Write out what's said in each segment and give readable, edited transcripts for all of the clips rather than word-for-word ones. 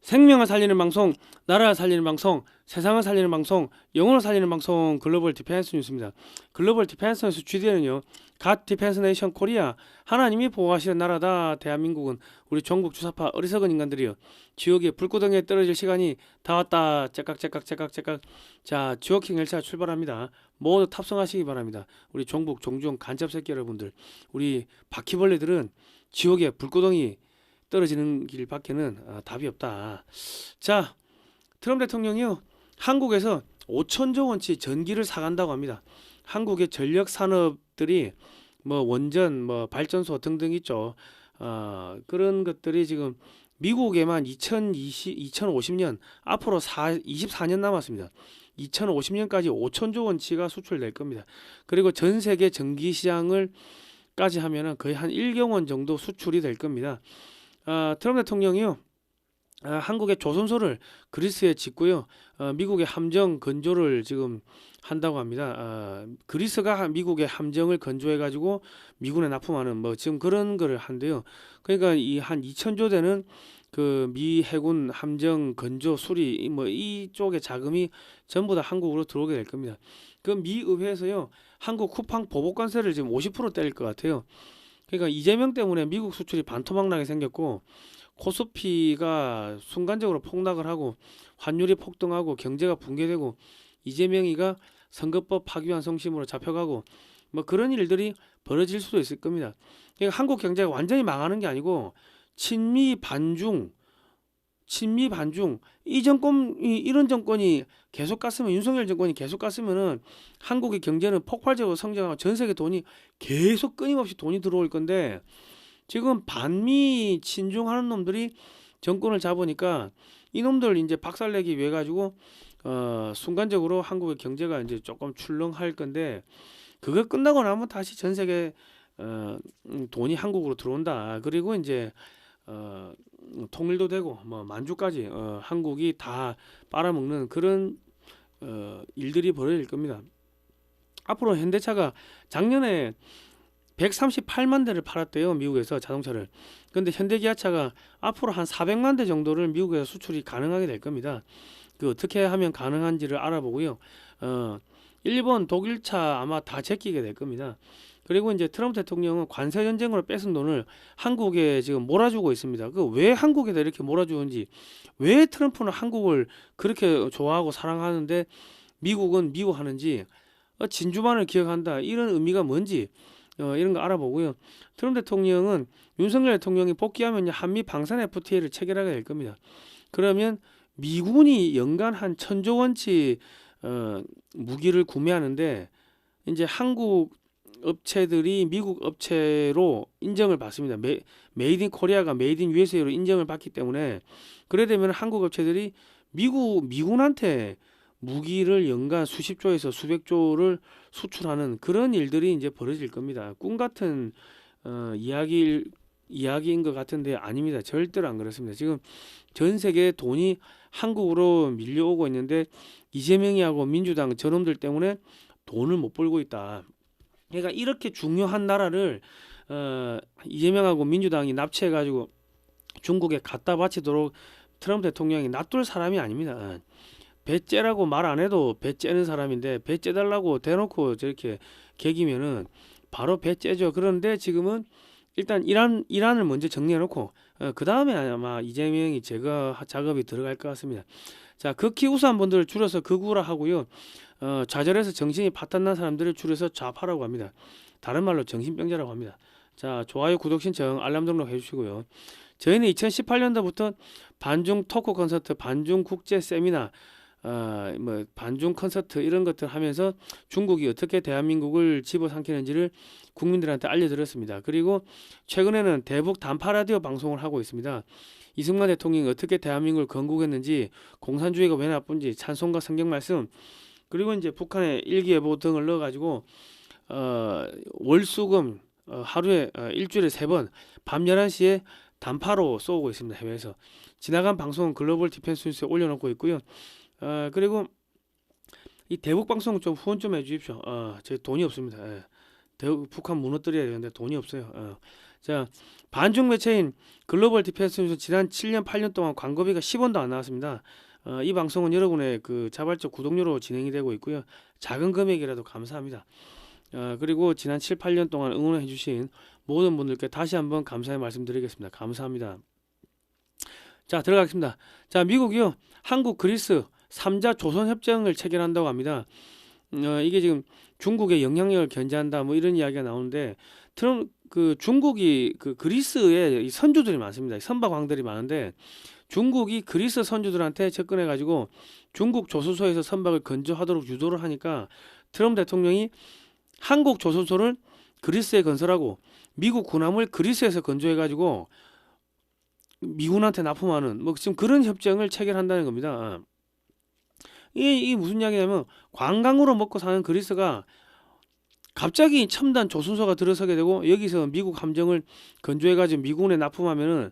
생명을 살리는 방송, 나라를 살리는 방송, 세상을 살리는 방송, 영혼을 살리는 방송 글로벌 디펜스 뉴스입니다. 글로벌 디펜스 뉴스 GDN은요. 갓 디펜스 네이션 코리아 하나님이 보호하시는 나라다. 대한민국은 우리 종북 주사파 어리석은 인간들이요. 지옥의 불구덩이에 떨어질 시간이 다 왔다. 째깍째깍째깍째깍. 자, 지옥행 열차 출발합니다. 모두 탑승하시기 바랍니다. 우리 종북 종중 간첩 새끼 여러분들, 우리 바퀴벌레들은 지옥의 불구덩이 떨어지는 길밖에는 답이 없다. 자, 트럼프 대통령이요. 한국에서 5천조 원치 전기를 사간다고 합니다. 한국의 전력 산업들이 뭐 원전, 뭐 발전소 등등 있죠. 그런 것들이 지금 미국에만 2050년 앞으로 24년 남았습니다. 2050년까지 5천조 원치가 수출될 겁니다. 그리고 전 세계 전기 시장을 까지 하면은 거의 한 1경원 정도 수출이 될 겁니다. 트럼프 대통령이요. 한국의 조선소를 그리스에 짓고요. 미국의 함정 건조를 지금 한다고 합니다. 그리스가 미국의 함정을 건조해 가지고 미군에 납품하는 뭐 지금 그런 거를 한대요. 그러니까 이 한 2천조 되는 그 미 해군 함정 건조 수리 뭐 이쪽의 자금이 전부 다 한국으로 들어오게 될 겁니다. 그 미 의회에서요. 한국 쿠팡 보복 관세를 지금 50% 때릴 것 같아요. 그러니까 이재명 때문에 미국 수출이 반토막나게 생겼고 코스피가 순간적으로 폭락을 하고 환율이 폭등하고 경제가 붕괴되고 이재명이가 선거법 파기환 성심으로 잡혀가고 뭐 그런 일들이 벌어질 수도 있을 겁니다. 그러니까 한국 경제가 완전히 망하는 게 아니고 친미 반중 친미 반중 이 정권이 이런 정권이 계속 갔으면 윤석열 정권이 계속 갔으면은 한국의 경제는 폭발적으로 성장하고 전 세계 돈이 계속 끊임없이 돈이 들어올 건데 지금 반미 친중하는 놈들이 정권을 잡으니까 이놈들 이제 박살내기 위해 가지고 순간적으로 한국의 경제가 이제 조금 출렁할 건데 그거 끝나고 나면 다시 전 세계 돈이 한국으로 들어온다. 그리고 이제 통일도 되고 뭐 만주까지 한국이 다 빨아먹는 그런 일들이 벌어질 겁니다. 앞으로 현대차가 작년에 138만 대를 팔았대요. 미국에서 자동차를. 근데 현대기아차가 앞으로 한 400만 대 정도를 미국에서 수출이 가능하게 될 겁니다. 그 어떻게 하면 가능한지를 알아보고요. 일본, 독일차 아마 다 제끼게 될 겁니다. 그리고 이제 트럼프 대통령은 관세 전쟁으로 뺏은 돈을 한국에 지금 몰아주고 있습니다. 그 왜 한국에다 이렇게 몰아주는지, 왜 트럼프는 한국을 그렇게 좋아하고 사랑하는데 미국은 미워하는지, 진주만을 기억한다 이런 의미가 뭔지 이런 거 알아보고요. 트럼프 대통령은 윤석열 대통령이 복귀하면 한미 방산 FTA를 체결하게 될 겁니다. 그러면 미군이 연간 한 1,000조 원치 무기를 구매하는데 이제 한국 업체들이 미국 업체로 인정을 받습니다. 메이드 인 코리아가 메이드 인 USA로 인정을 받기 때문에 그래 되면 한국 업체들이 미군한테 무기를 연간 수십조에서 수백조를 수출하는 그런 일들이 이제 벌어질 겁니다. 꿈 같은 이야기인 것 같은데 아닙니다. 절대로 안 그렇습니다. 지금 전 세계 돈이 한국으로 밀려오고 있는데 이재명이하고 민주당 저놈들 때문에 돈을 못 벌고 있다. 그러니까 이렇게 중요한 나라를 이재명하고 민주당이 납치해가지고 중국에 갖다 바치도록 트럼프 대통령이 놔둘 사람이 아닙니다. 배째라고 말 안 해도 배째는 사람인데 배째달라고 대놓고 저렇게 개기면은 바로 배째죠. 그런데 지금은 일단 이란을 먼저 정리해놓고 그 다음에 아마 이재명이 제거 작업이 들어갈 것 같습니다. 자, 극히 우수한 분들을 줄여서 극우라 하고요. 좌절해서 정신이 파탄난 사람들을 줄여서 좌파라고 합니다. 다른 말로 정신병자라고 합니다. 자, 좋아요, 구독 신청, 알람 등록 해주시고요. 저희는 2018년도부터 반중 토크 콘서트, 반중 국제 세미나, 뭐 반중 콘서트 이런 것들 하면서 중국이 어떻게 대한민국을 집어삼키는지를 국민들한테 알려드렸습니다. 그리고 최근에는 대북 단파 라디오 방송을 하고 있습니다. 이승만 대통령이 어떻게 대한민국을 건국했는지, 공산주의가 왜 나쁜지, 찬송과 성경 말씀, 그리고 이제 북한의 일기예보 등을 넣어가지고 월수금 하루에 일주일에 3번 밤 11시에 단파로 쏘고 있습니다. 해외에서 지나간 방송은 글로벌 디펜스 뉴스에 올려놓고 있고요. 그리고 이 대북 방송 좀 후원 좀 해주십시오. 제 돈이 없습니다. 북한 무너뜨려야 되는데 돈이 없어요. 자, 반중 매체인 글로벌 디펜스에서 지난 7년 8년 동안 광고비가 10원도 안 나왔습니다. 이 방송은 여러분의 그 자발적 구독료로 진행이 되고 있고요. 작은 금액이라도 감사합니다. 그리고 지난 7, 8년 동안 응원해 주신 모든 분들께 다시 한번 감사의 말씀드리겠습니다. 감사합니다. 자, 들어가겠습니다. 자, 미국이요. 한국, 그리스 3자 조선협정을 체결한다고 합니다. 이게 지금 중국의 영향력을 견제한다 뭐 이런 이야기가 나오는데 그 중국이 그 그리스에 선주들이 많습니다. 선박왕들이 많은데 중국이 그리스 선주들한테 접근해 가지고 중국 조선소에서 선박을 건조하도록 유도를 하니까 트럼프 대통령이 한국 조선소를 그리스에 건설하고 미국 군함을 그리스에서 건조해 가지고 미군한테 납품하는 뭐 지금 그런 협정을 체결한다는 겁니다. 이게 무슨 이야기냐면 관광으로 먹고 사는 그리스가 갑자기 첨단 조선소가 들어서게 되고 여기서 미국 함정을 건조해가지고 미군에 납품하면은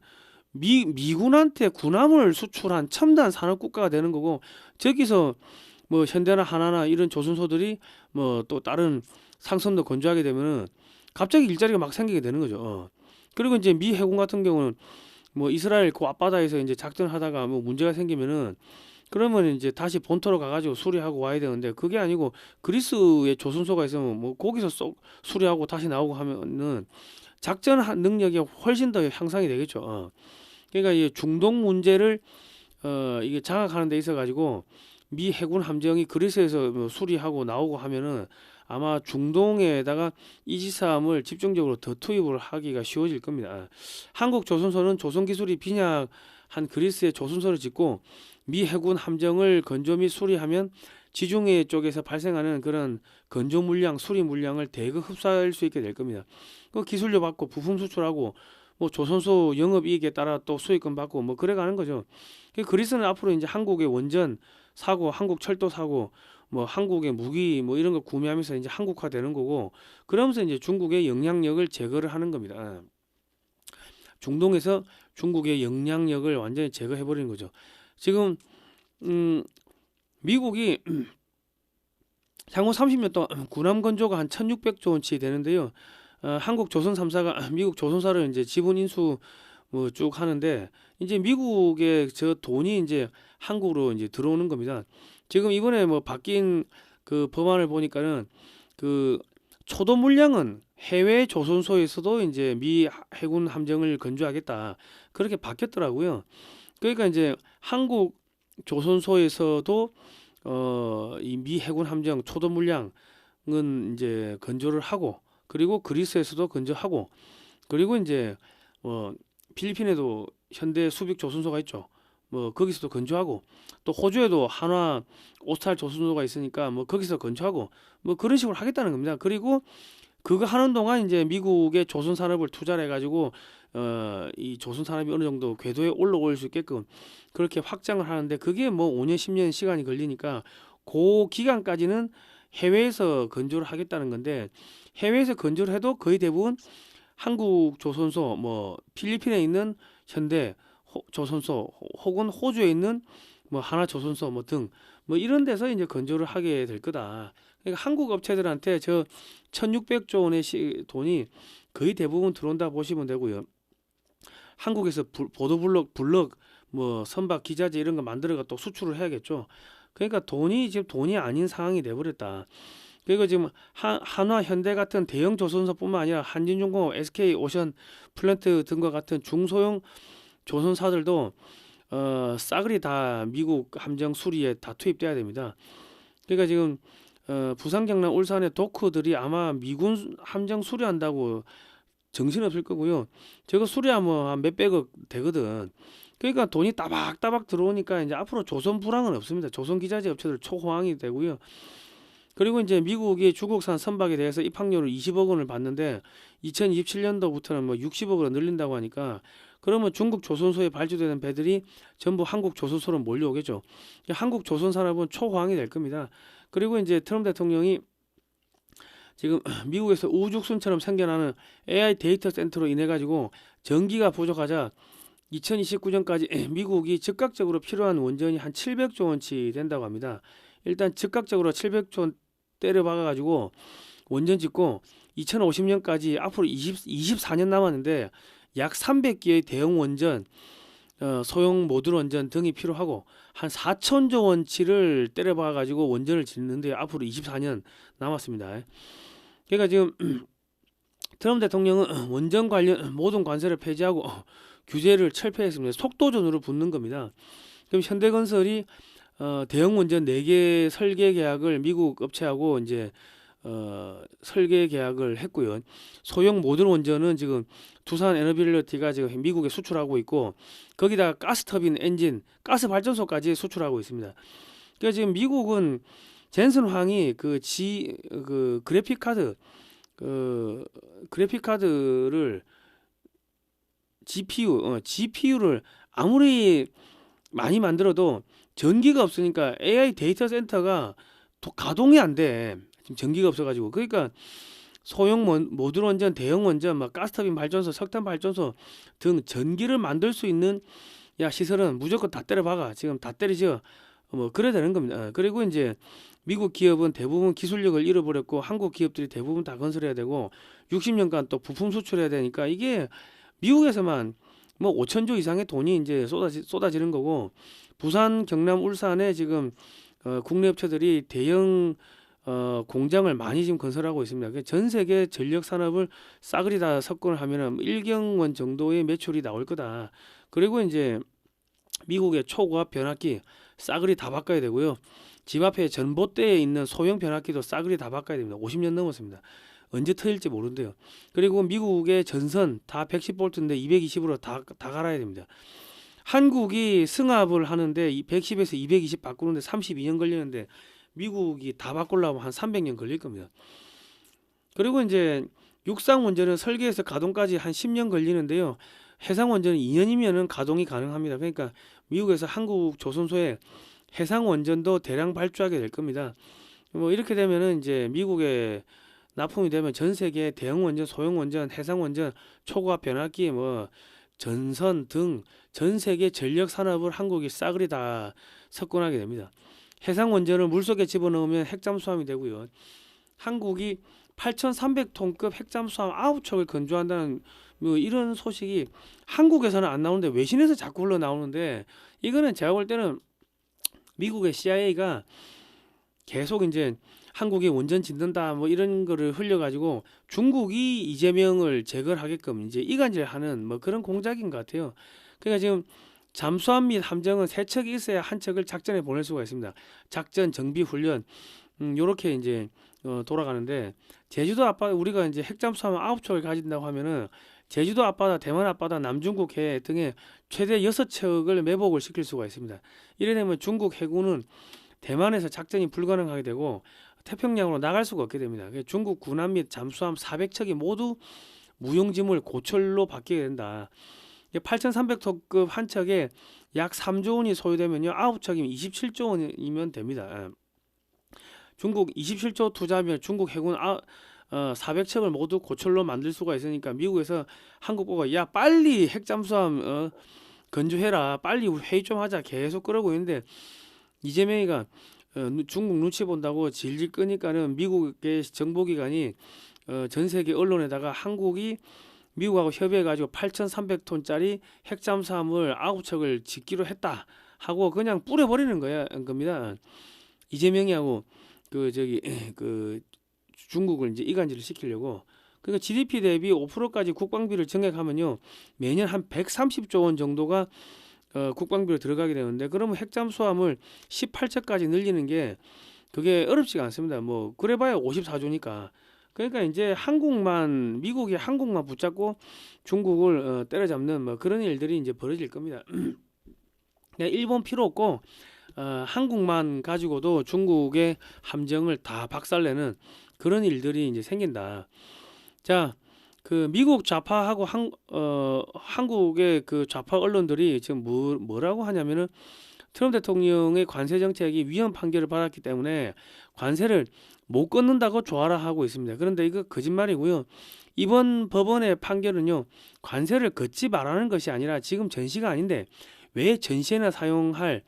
미군한테 군함을 수출한 첨단 산업 국가가 되는 거고 저기서 뭐 현대나 하나나 이런 조선소들이 뭐 또 다른 상선도 건조하게 되면은 갑자기 일자리가 막 생기게 되는 거죠. 그리고 이제 미 해군 같은 경우는 뭐 이스라엘 그 앞바다에서 이제 작전을 하다가 뭐 문제가 생기면은 그러면 이제 다시 본토로 가가지고 수리하고 와야 되는데 그게 아니고 그리스에 조선소가 있으면 뭐 거기서 쏙 수리하고 다시 나오고 하면은 작전 능력이 훨씬 더 향상이 되겠죠. 그러니까 이 중동 문제를 이게 장악하는 데 있어 가지고 미 해군 함정이 그리스에서 뭐 수리하고 나오고 하면은 아마 중동에다가 이지스함을 집중적으로 더 투입을 하기가 쉬워질 겁니다. 한국 조선소는 조선 기술이 빈약한 그리스에 조선소를 짓고 미 해군 함정을 건조 및 수리하면 지중해 쪽에서 발생하는 그런 건조 물량, 수리 물량을 대거 흡수할 수 있게 될 겁니다. 그 기술료 받고 부품 수출하고 뭐 조선소 영업 이익에 따라 또 수익금 받고 뭐 그래 가는 거죠. 그리스는 앞으로 이제 한국의 원전 사고, 한국 철도 사고, 뭐 한국의 무기 뭐 이런 거 구매하면서 이제 한국화 되는 거고 그러면서 이제 중국의 영향력을 제거를 하는 겁니다. 중동에서 중국의 영향력을 완전히 제거해 버리는 거죠. 지금 미국이 향후 30년 동안 군함 건조가 한 1,600조 원치 되는데요. 한국 조선 3사가 미국 조선사를 이제 지분 인수 뭐 쭉 하는데 이제 미국의 저 돈이 이제 한국으로 이제 들어오는 겁니다. 지금 이번에 뭐 바뀐 그 법안을 보니까는 그 초도 물량은 해외 조선소에서도 이제 미 해군 함정을 건조하겠다 그렇게 바뀌었더라고요. 그러니까 이제 한국 조선소에서도 이 미 해군 함정 초도 물량은 이제 건조를 하고 그리고 그리스에서도 건조하고 그리고 이제 필리핀에도 현대 수빅 조선소가 있죠. 뭐 거기서도 건조하고 또 호주에도 한화 오스탈 조선소가 있으니까 뭐 거기서 건조하고 뭐 그런 식으로 하겠다는 겁니다. 그리고 그거 하는 동안 이제 미국의 조선 산업을 투자를 해가지고 이 조선 산업이 어느 정도 궤도에 올라올 수 있게끔 그렇게 확장을 하는데 그게 뭐 5년 10년 시간이 걸리니까 그 기간까지는 해외에서 건조를 하겠다는 건데 해외에서 건조를 해도 거의 대부분 한국 조선소 뭐 필리핀에 있는 현대 조선소 혹은 호주에 있는 뭐 하나 조선소 뭐 등 뭐 이런 데서 이제 건조를 하게 될 거다. 그러니까 한국 업체들한테 저 1,600조 원의 돈이 거의 대부분 들어온다 보시면 되고요. 한국에서 보도블록, 블럭, 뭐 선박, 기자재 이런 거 만들어가 또 수출을 해야겠죠. 그러니까 돈이 지금 돈이 아닌 상황이 돼버렸다. 그리고 지금 한화, 현대 같은 대형 조선소뿐만 아니라 한진중공업, SK 오션 플랜트 등과 같은 중소형 조선사들도 싸그리 다 미국 함정 수리에 다 투입돼야 됩니다. 그러니까 지금 부산, 경남, 울산의 도크들이 아마 미군 함정 수리한다고 정신없을 거고요. 저거 수리하면 한 몇백억 되거든. 그러니까 돈이 따박따박 들어오니까 이제 앞으로 조선 불황은 없습니다. 조선 기자재 업체들 초호황이 되고요. 그리고 이제 미국이 중국산 선박에 대해서 입항료를 20억 원을 받는데 2027년도부터는 뭐 60억 원을 늘린다고 하니까 그러면 중국 조선소에 발주되는 배들이 전부 한국 조선소로 몰려오겠죠. 한국 조선 산업은 초호황이 될 겁니다. 그리고 이제 트럼프 대통령이 지금 미국에서 우죽순처럼 생겨나는 AI 데이터 센터로 인해 가지고 전기가 부족하자 2029년까지 미국이 즉각적으로 필요한 원전이 한 700조 원치 된다고 합니다. 일단 즉각적으로 700조 원 때려 박아 가지고 원전 짓고 2050년까지 앞으로 24년 남았는데 약 300개의 대형 원전, 소형 모듈 원전 등이 필요하고 한 4천조 원치를 때려박아 가지고 원전을 짓는데 앞으로 24년 남았습니다. 그러니까 지금 트럼프 대통령은 원전 관련 모든 관세를 폐지하고 규제를 철폐했습니다. 속도전으로 붙는 겁니다. 그럼 현대건설이 대형 원전 4개 설계 계약을 미국 업체하고 이제 설계 계약을 했고요. 소형 모듈 원전은 지금 두산 에너빌리티가 지금 미국에 수출하고 있고 거기다가 가스터빈 엔진, 가스 발전소까지 수출하고 있습니다. 그러니까 지금 미국은 젠슨 황이 그 그래픽 카드를 GPU를 아무리 많이 만들어도 전기가 없으니까 AI 데이터 센터가 가동이 안 돼. 지금 전기가 없어가지고. 그러니까 소형 모듈 원전, 대형 원전, 막 가스터빈 발전소, 석탄 발전소 등 전기를 만들 수 있는 시설은 무조건 다 때려박아. 지금 다 때리죠. 뭐 그래야 되는 겁니다. 그리고 이제 미국 기업은 대부분 기술력을 잃어버렸고 한국 기업들이 대부분 다 건설해야 되고 60년간 또 부품 수출해야 되니까 이게 미국에서만 뭐 5천조 이상의 돈이 이제 쏟아지는 거고 부산, 경남, 울산에 지금 국내 업체들이 대형 공장을 많이 지금 건설하고 있습니다. 전 세계 전력 산업을 싸그리 다 석권을 하면은 1경원 정도의 매출이 나올 거다. 그리고 이제 미국의 초고압 변압기 싸그리 다 바꿔야 되고요. 집 앞에 전봇대에 있는 소형 변압기도 싸그리 다 바꿔야 됩니다. 50년 넘었습니다. 언제 터질지 모른대요. 그리고 미국의 전선 다 110V인데 220으로 다 갈아야 됩니다. 한국이 승합을 하는데 110에서 220 바꾸는데 32년 걸리는데 미국이 다 바꾸려면 한 300년 걸릴 겁니다. 그리고 이제 육상 원전은 설계에서 가동까지 한 10년 걸리는데요. 해상 원전은 2년이면은 가동이 가능합니다. 그러니까 미국에서 한국 조선소에 해상 원전도 대량 발주하게 될 겁니다. 뭐 이렇게 되면은 이제 미국에 납품이 되면 전 세계 대형 원전, 소형 원전, 해상 원전, 초고압 변압기, 뭐 전선 등 전 세계 전력 산업을 한국이 싸그리 다 석권하게 됩니다. 해상 원전을 물속에 집어넣으면 핵잠수함이 되고요. 한국이 8,300톤급 핵잠수함 9척을 건조한다는 뭐 이런 소식이 한국에서는 안 나오는데 외신에서 자꾸 흘러나오는데 이거는 제가 볼 때는 미국의 CIA가 계속 이제 한국이 원전 짓는다 뭐 이런 거를 흘려가지고 중국이 이재명을 제거하게끔 이제 이간질하는 뭐 그런 공작인 것 같아요. 그러니까 지금 잠수함 및 함정은 3척이 있어야 한 척을 작전에 보낼 수가 있습니다. 작전, 정비, 훈련 요렇게 이제 돌아가는데 제주도 앞바다 우리가 이제 핵잠수함 9척을 가진다고 하면은 제주도 앞바다, 대만 앞바다, 남중국 해 등에 최대 6척을 매복을 시킬 수가 있습니다. 이래 되면 중국 해군은 대만에서 작전이 불가능하게 되고 태평양으로 나갈 수가 없게 됩니다. 중국 군함 및 잠수함 400척이 모두 무용지물 고철로 바뀌게 된다. 8,300톤급 한 척에 약 3조 원이 소요되면요. 9척이면 27조 원이면 됩니다. 중국 27조 투자하면 중국 해군 400척을 모두 고철로 만들 수가 있으니까 미국에서 한국 보고 야 빨리 핵잠수함 건조해라 빨리 회의 좀 하자 계속 그러고 있는데 이재명이가 중국 눈치 본다고 질질 끄니까는 미국의 정보기관이 전 세계 언론에다가 한국이 미국하고 협의해가지고 8,300톤짜리 핵잠수함을 9척을 짓기로 했다 하고 그냥 뿌려버리는 겁니다. 이재명이하고 그 중국을 이제 이간질을 시키려고. 그러니까 GDP 대비 5%까지 국방비를 증액하면요 매년 한 130조 원 정도가 국방비로 들어가게 되는데 그러면 핵잠수함을 18척까지 늘리는 게 그게 어렵지가 않습니다. 뭐 그래봐야 54조니까. 그러니까 이제 미국이 한국만 붙잡고 중국을 때려잡는 뭐 그런 일들이 이제 벌어질 겁니다. 일본 필요 없고 한국만 가지고도 중국의 함정을 다 박살내는 그런 일들이 이제 생긴다. 자, 그 미국 좌파하고 한국의 그 좌파 언론들이 지금 뭐라고 하냐면은 트럼프 대통령의 관세 정책이 위헌 판결을 받았기 때문에 관세를 못 걷는다고 조아라 하고 있습니다. 그런데 이거 거짓말이고요. 이번 법원의 판결은요. 관세를 걷지 말라는 것이 아니라 지금 전시가 아닌데 왜 전시에나 사용할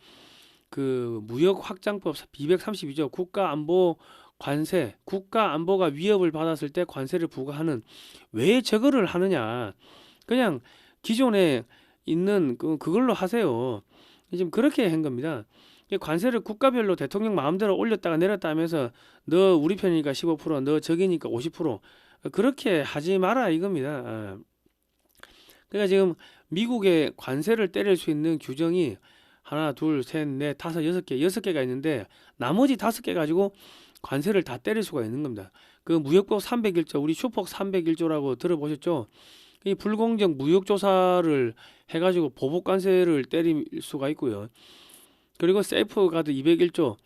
그 무역 확장법 232조 국가안보 관세, 국가 안보가 위협을 받았을 때 관세를 부과하는, 왜 저거를 하느냐? 그냥 기존에 있는 그걸로 하세요. 지금 그렇게 한 겁니다. 관세를 국가별로 대통령 마음대로 올렸다가 내렸다 하면서 너 우리 편이니까 15%, 너 적이니까 50%, 그렇게 하지 마라 이겁니다. 그러니까 지금 미국의 관세를 때릴 수 있는 규정이 하나, 둘, 셋, 넷, 다섯, 여섯 개가 있는데 나머지 다섯 개 가지고 관세를 다 때릴 수가 있는 겁니다. 그 무역법 301조, 우리 슈퍼 301조라고 들어보셨죠? 이 불공정 무역 조사를 해가지고 보복 관세를 때릴 수가 있고요. 그리고 세이프가드 201조,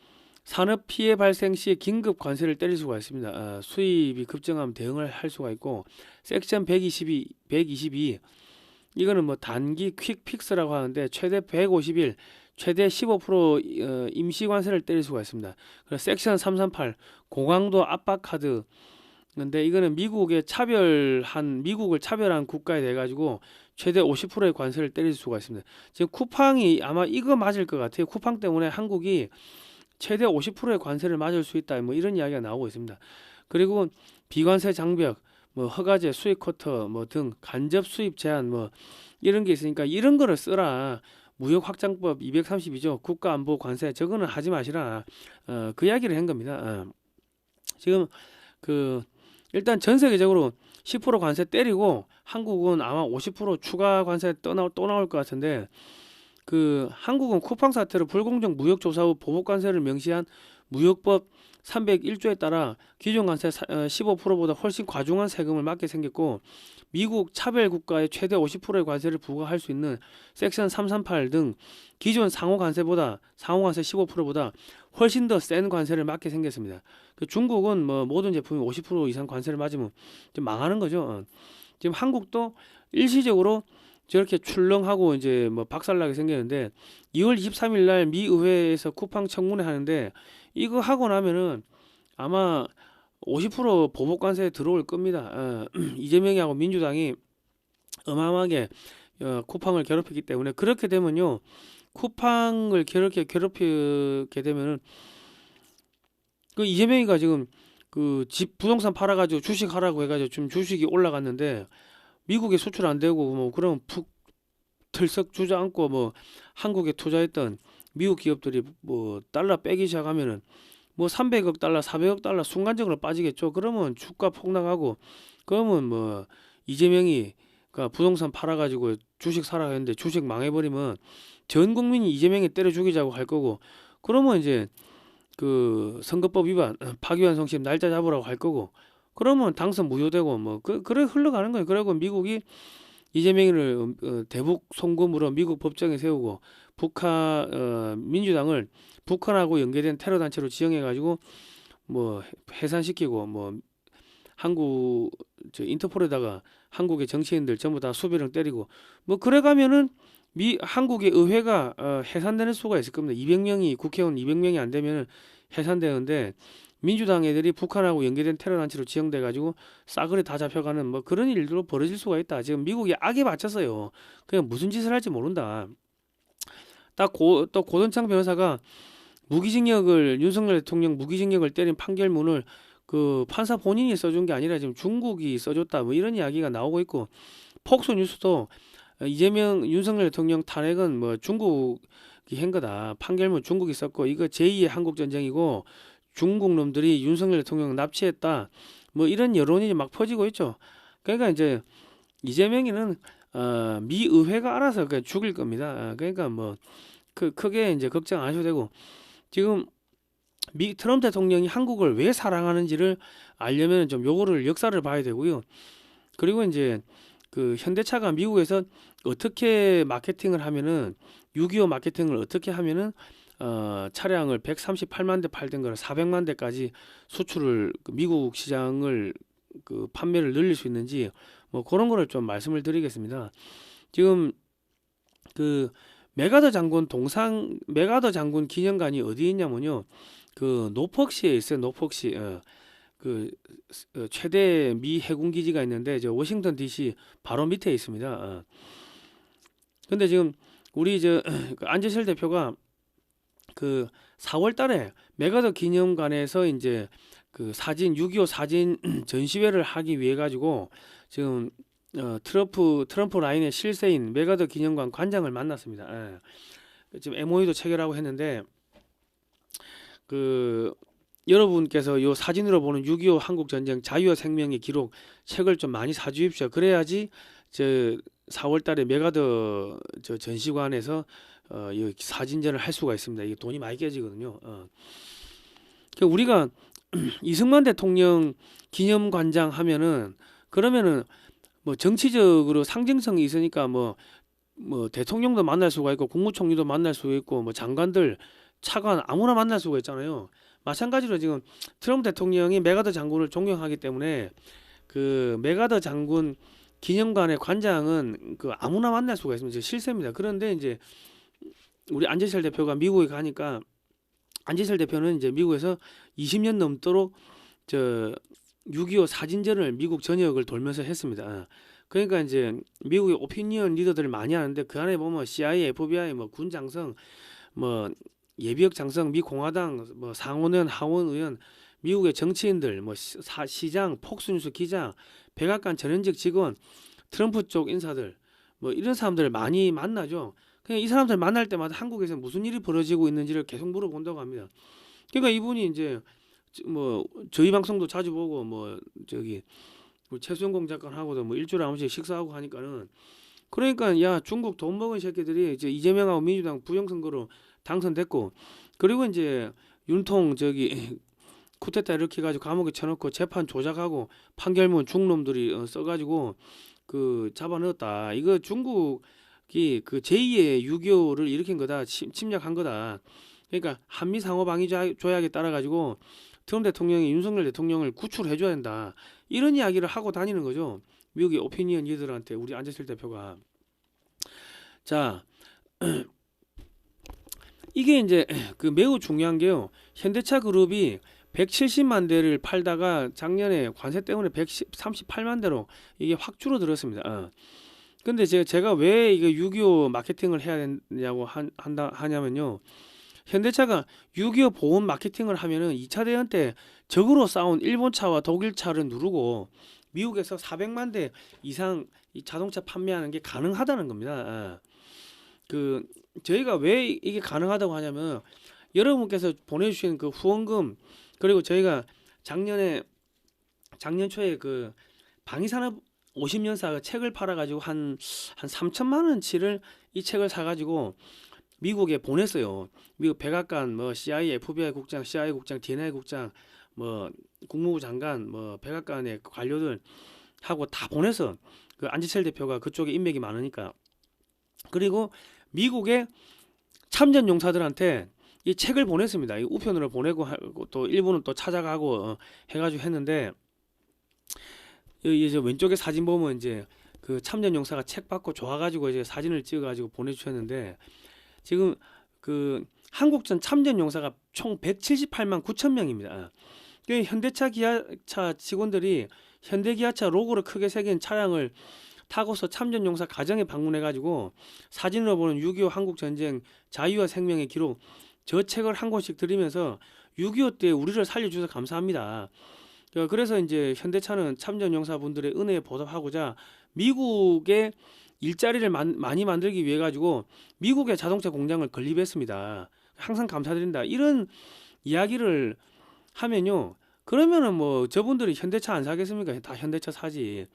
산업 피해 발생 시 긴급 관세를 때릴 수가 있습니다. 수입이 급증하면 대응을 할 수가 있고, 섹션 122, 이거는 뭐 단기 퀵 픽스라고 하는데 최대 150일, 최대 15% 임시 관세를 때릴 수가 있습니다. 그리고 섹션 338, 고강도 압박 카드. 근데 이거는 미국을 차별한 국가에 대해 가지고 최대 50%의 관세를 때릴 수가 있습니다. 지금 쿠팡이 아마 이거 맞을 것 같아요. 쿠팡 때문에 한국이 최대 50%의 관세를 맞을 수 있다. 뭐 이런 이야기가 나오고 있습니다. 그리고 비관세 장벽, 뭐 허가제, 수입 쿼터 뭐 등 간접 수입 제한 뭐 이런 게 있으니까 이런 거를 쓰라. 무역 확장법 232조 국가 안보 관세 저거는 하지 마시라. 그 이야기를 한 겁니다. 지금 그 일단 전 세계적으로 10% 관세 때리고 한국은 아마 50% 추가 관세 또 나올 것 같은데, 그 한국은 쿠팡 사태로 불공정 무역 조사 후 보복 관세를 명시한 무역법 301조에 따라 기존 관세 15%보다 훨씬 과중한 세금을 맞게 생겼고, 미국 차별 국가에 최대 50%의 관세를 부과할 수 있는 섹션 338 등 기존 상호 관세 15%보다 훨씬 더 센 관세를 맞게 생겼습니다. 그 중국은 뭐 모든 제품이 50% 이상 관세를 맞으면 좀 망하는 거죠. 지금 한국도 일시적으로 저렇게 출렁하고 이제 뭐 박살나게 생겼는데 2월 23일 날 미 의회에서 쿠팡 청문회 하는데 이거 하고 나면은 아마 50% 보복 관세 들어올 겁니다. 이재명이하고 민주당이 어마어마하게 쿠팡을 괴롭히기 때문에, 그렇게 되면요, 쿠팡을 괴롭히게 되면은 그 이재명이가 지금 그 집 부동산 팔아가지고 주식 하라고 해가지고 지금 주식이 올라갔는데 미국에 수출 안 되고 뭐 그럼 푹 들썩 주저앉고 뭐 한국에 투자했던 미국 기업들이 뭐 달러 빼기 시작하면은 뭐 300억 달러, 400억 달러 순간적으로 빠지겠죠. 그러면 주가 폭락하고, 그러면 뭐 이재명이 그 부동산 팔아가지고 주식 사라 했는데 주식 망해버리면 전 국민이 이재명이 때려 죽이자고 할 거고, 그러면 이제 그 선거법 위반, 파기환송심 날짜 잡으라고 할 거고, 그러면 당선 무효되고 뭐 그래 흘러가는 거예요. 그리고 미국이 이재명을 대북 송금으로 미국 법정에 세우고 민주당을 북한하고 연계된 테러 단체로 지정해 가지고 뭐 해산시키고, 뭐 한국 인터폴에다가 한국의 정치인들 전부 다 수배령 때리고 뭐 그래 가면은 한국의 의회가 해산되는 수가 있을 겁니다. 200명이 국회의원 200명이 안 되면은 해산되는데, 민주당 애들이 북한하고 연계된 테러 단체로 지정돼 가지고 싸그리 다 잡혀가는 뭐 그런 일도 벌어질 수가 있다. 지금 미국이 악에 맞췄어요. 그냥 무슨 짓을 할지 모른다. 또 고든창 변호사가 윤석열 대통령 무기징역을 때린 판결문을 그 판사 본인이 써준 게 아니라 지금 중국이 써줬다 뭐 이런 이야기가 나오고 있고, 폭스 뉴스도 윤석열 대통령 탄핵은 뭐 중국이 한 거다, 판결문 중국이 썼고 이거 제2의 한국 전쟁이고 중국 놈들이 윤석열 대통령 납치했다 뭐 이런 여론이 막 퍼지고 있죠. 그러니까 이제 이재명이는 미 의회가 알아서 그냥 죽일 겁니다. 그러니까 뭐 크게 이제 걱정 안 하셔도 되고, 지금 트럼프 대통령이 한국을 왜 사랑하는지를 알려면 좀 요거를 역사를 봐야 되고요. 그리고 이제 그 현대차가 미국에서 어떻게 마케팅을 하면은 6.25 마케팅을 어떻게 하면은 차량을 138만 대 팔던 거를 400만 대까지 수출을 미국 시장을 그 판매를 늘릴 수 있는지 뭐 그런 거를 좀 말씀을 드리겠습니다. 지금 그 메가더 장군 기념관이 어디 있냐면요, 그 노폭시에 있어요. 노폭시. 최대 미 해군 기지가 있는데 저 워싱턴 DC 바로 밑에 있습니다. 근데 지금 우리 안재철 대표가 그 4월 달에 메가더 기념관에서 이제 그 사진 6.25 사진 전시회를 하기 위해 가지고 지금 트럼프 라인의 실세인 메가더 기념관 관장을 만났습니다. 예. 지금 MOU도 체결하고 했는데 그 여러분께서 요 사진으로 보는 6.25 한국 전쟁 자유와 생명의 기록 책을 좀 많이 사주십시오. 그래야지 저 4월 달에 메가더 저 전시관에서 이 사진전을 할 수가 있습니다. 이게 돈이 많이 깨지거든요. 그러니까 우리가 이승만 대통령 기념관장 하면은 그러면은 뭐 정치적으로 상징성이 있으니까 뭐 대통령도 만날 수가 있고 국무총리도 만날 수가 있고 뭐 장관들 차관 아무나 만날 수가 있잖아요. 마찬가지로 지금 트럼프 대통령이 메가더 장군을 존경하기 때문에 그 메가더 장군 기념관의 관장은 그 아무나 만날 수가 있습니다. 실세입니다. 그런데 이제 우리 안재철 대표가 미국에 가니까 안재철 대표는 이제 미국에서 20년 넘도록 저 6.25 사진전을 미국 전역을 돌면서 했습니다. 그러니까 이제 미국의 오피니언 리더들을 많이 하는데 그 안에 보면 CIA, FBI, 뭐 군 장성, 뭐 예비역 장성, 미 공화당, 뭐 상원의원, 하원의원, 미국의 정치인들, 뭐 시장, 폭스뉴스 기자, 백악관 전현직 직원, 트럼프 쪽 인사들, 뭐 이런 사람들을 많이 만나죠. 그냥 이 사람들 만날 때마다 한국에서 무슨 일이 벌어지고 있는지를 계속 물어본다고 합니다. 그러니까 이분이 이제 뭐 저희 방송도 자주 보고 뭐 저기 최수영 작가하고도 뭐 일주일에 한 번씩 식사하고 하니까는 그러니까 야 중국 돈 먹은 새끼들이 이제 이재명하고 민주당 부정선거로 당선됐고 그리고 이제 윤통 저기 쿠데타 이렇게 해가지고 감옥에 쳐놓고 재판 조작하고 판결문 중놈들이 써가지고 그 잡아넣었다. 이거 중국이 그 제2의 6.25를 일으킨 거다. 침략한 거다. 그러니까 한미 상호 방위 조약에 따라 가지고 트럼프 대통령이 윤석열 대통령을 구출해 줘야 된다. 이런 이야기를 하고 다니는 거죠. 미국의 오피니언 리더들한테 우리 안재철 대표가. 자, 이게 이제 그 매우 중요한 게요. 현대차 그룹이 170만 대를 팔다가 작년에 관세 때문에 138만 대로 이게 확 줄어들었습니다. 근데 제가 왜 이게 6.25 마케팅을 해야 되냐고 하냐면요. 현대차가 6.25 보험 마케팅을 하면은 2차 대전 때 적으로 싸운 일본 차와 독일 차를 누르고 미국에서 400만 대 이상 이 자동차 판매하는 게 가능하다는 겁니다. 그 저희가 왜 이게 가능하다고 하냐면 여러분께서 보내주신 그 후원금 그리고 저희가 작년 초에 그 방위산업 50년사 책을 팔아가지고 한 3천만 원치를 이 책을 사가지고 미국에 보냈어요. 미국 백악관, 뭐 CIA, FBI 국장, CIA 국장, DNA 국장, 뭐 국무부 장관, 뭐 백악관의 관료들 하고 다 보내서 그 안지철 대표가 그쪽에 인맥이 많으니까 그리고 미국의 참전 용사들한테 이 책을 보냈습니다. 이 우편으로 보내고 또 일본은 또 찾아가고 해가지고 했는데 이제 왼쪽에 사진 보면 이제 그 참전 용사가 책 받고 좋아가지고 이제 사진을 찍어가지고 보내주셨는데. 지금 그 한국전 참전 용사가 총 178만 9천 명입니다. 현대차 기아차 직원들이 현대기아차 로고를 크게 새긴 차량을 타고서 참전 용사 가정에 방문해가지고 사진으로 보는 6.25 한국전쟁 자유와 생명의 기록 저 책을 한 권씩 드리면서 6.25 때 우리를 살려주셔서 감사합니다. 그래서 이제 현대차는 참전 용사분들의 은혜에 보답하고자 미국의 일자리를 많이 만들기 위해 가지고 미국의 자동차 공장을 건립했습니다. 항상 감사드린다. 이런 이야기를 하면요. 그러면은 뭐 저분들이 현대차 안 사겠습니까? 다 현대차 사지.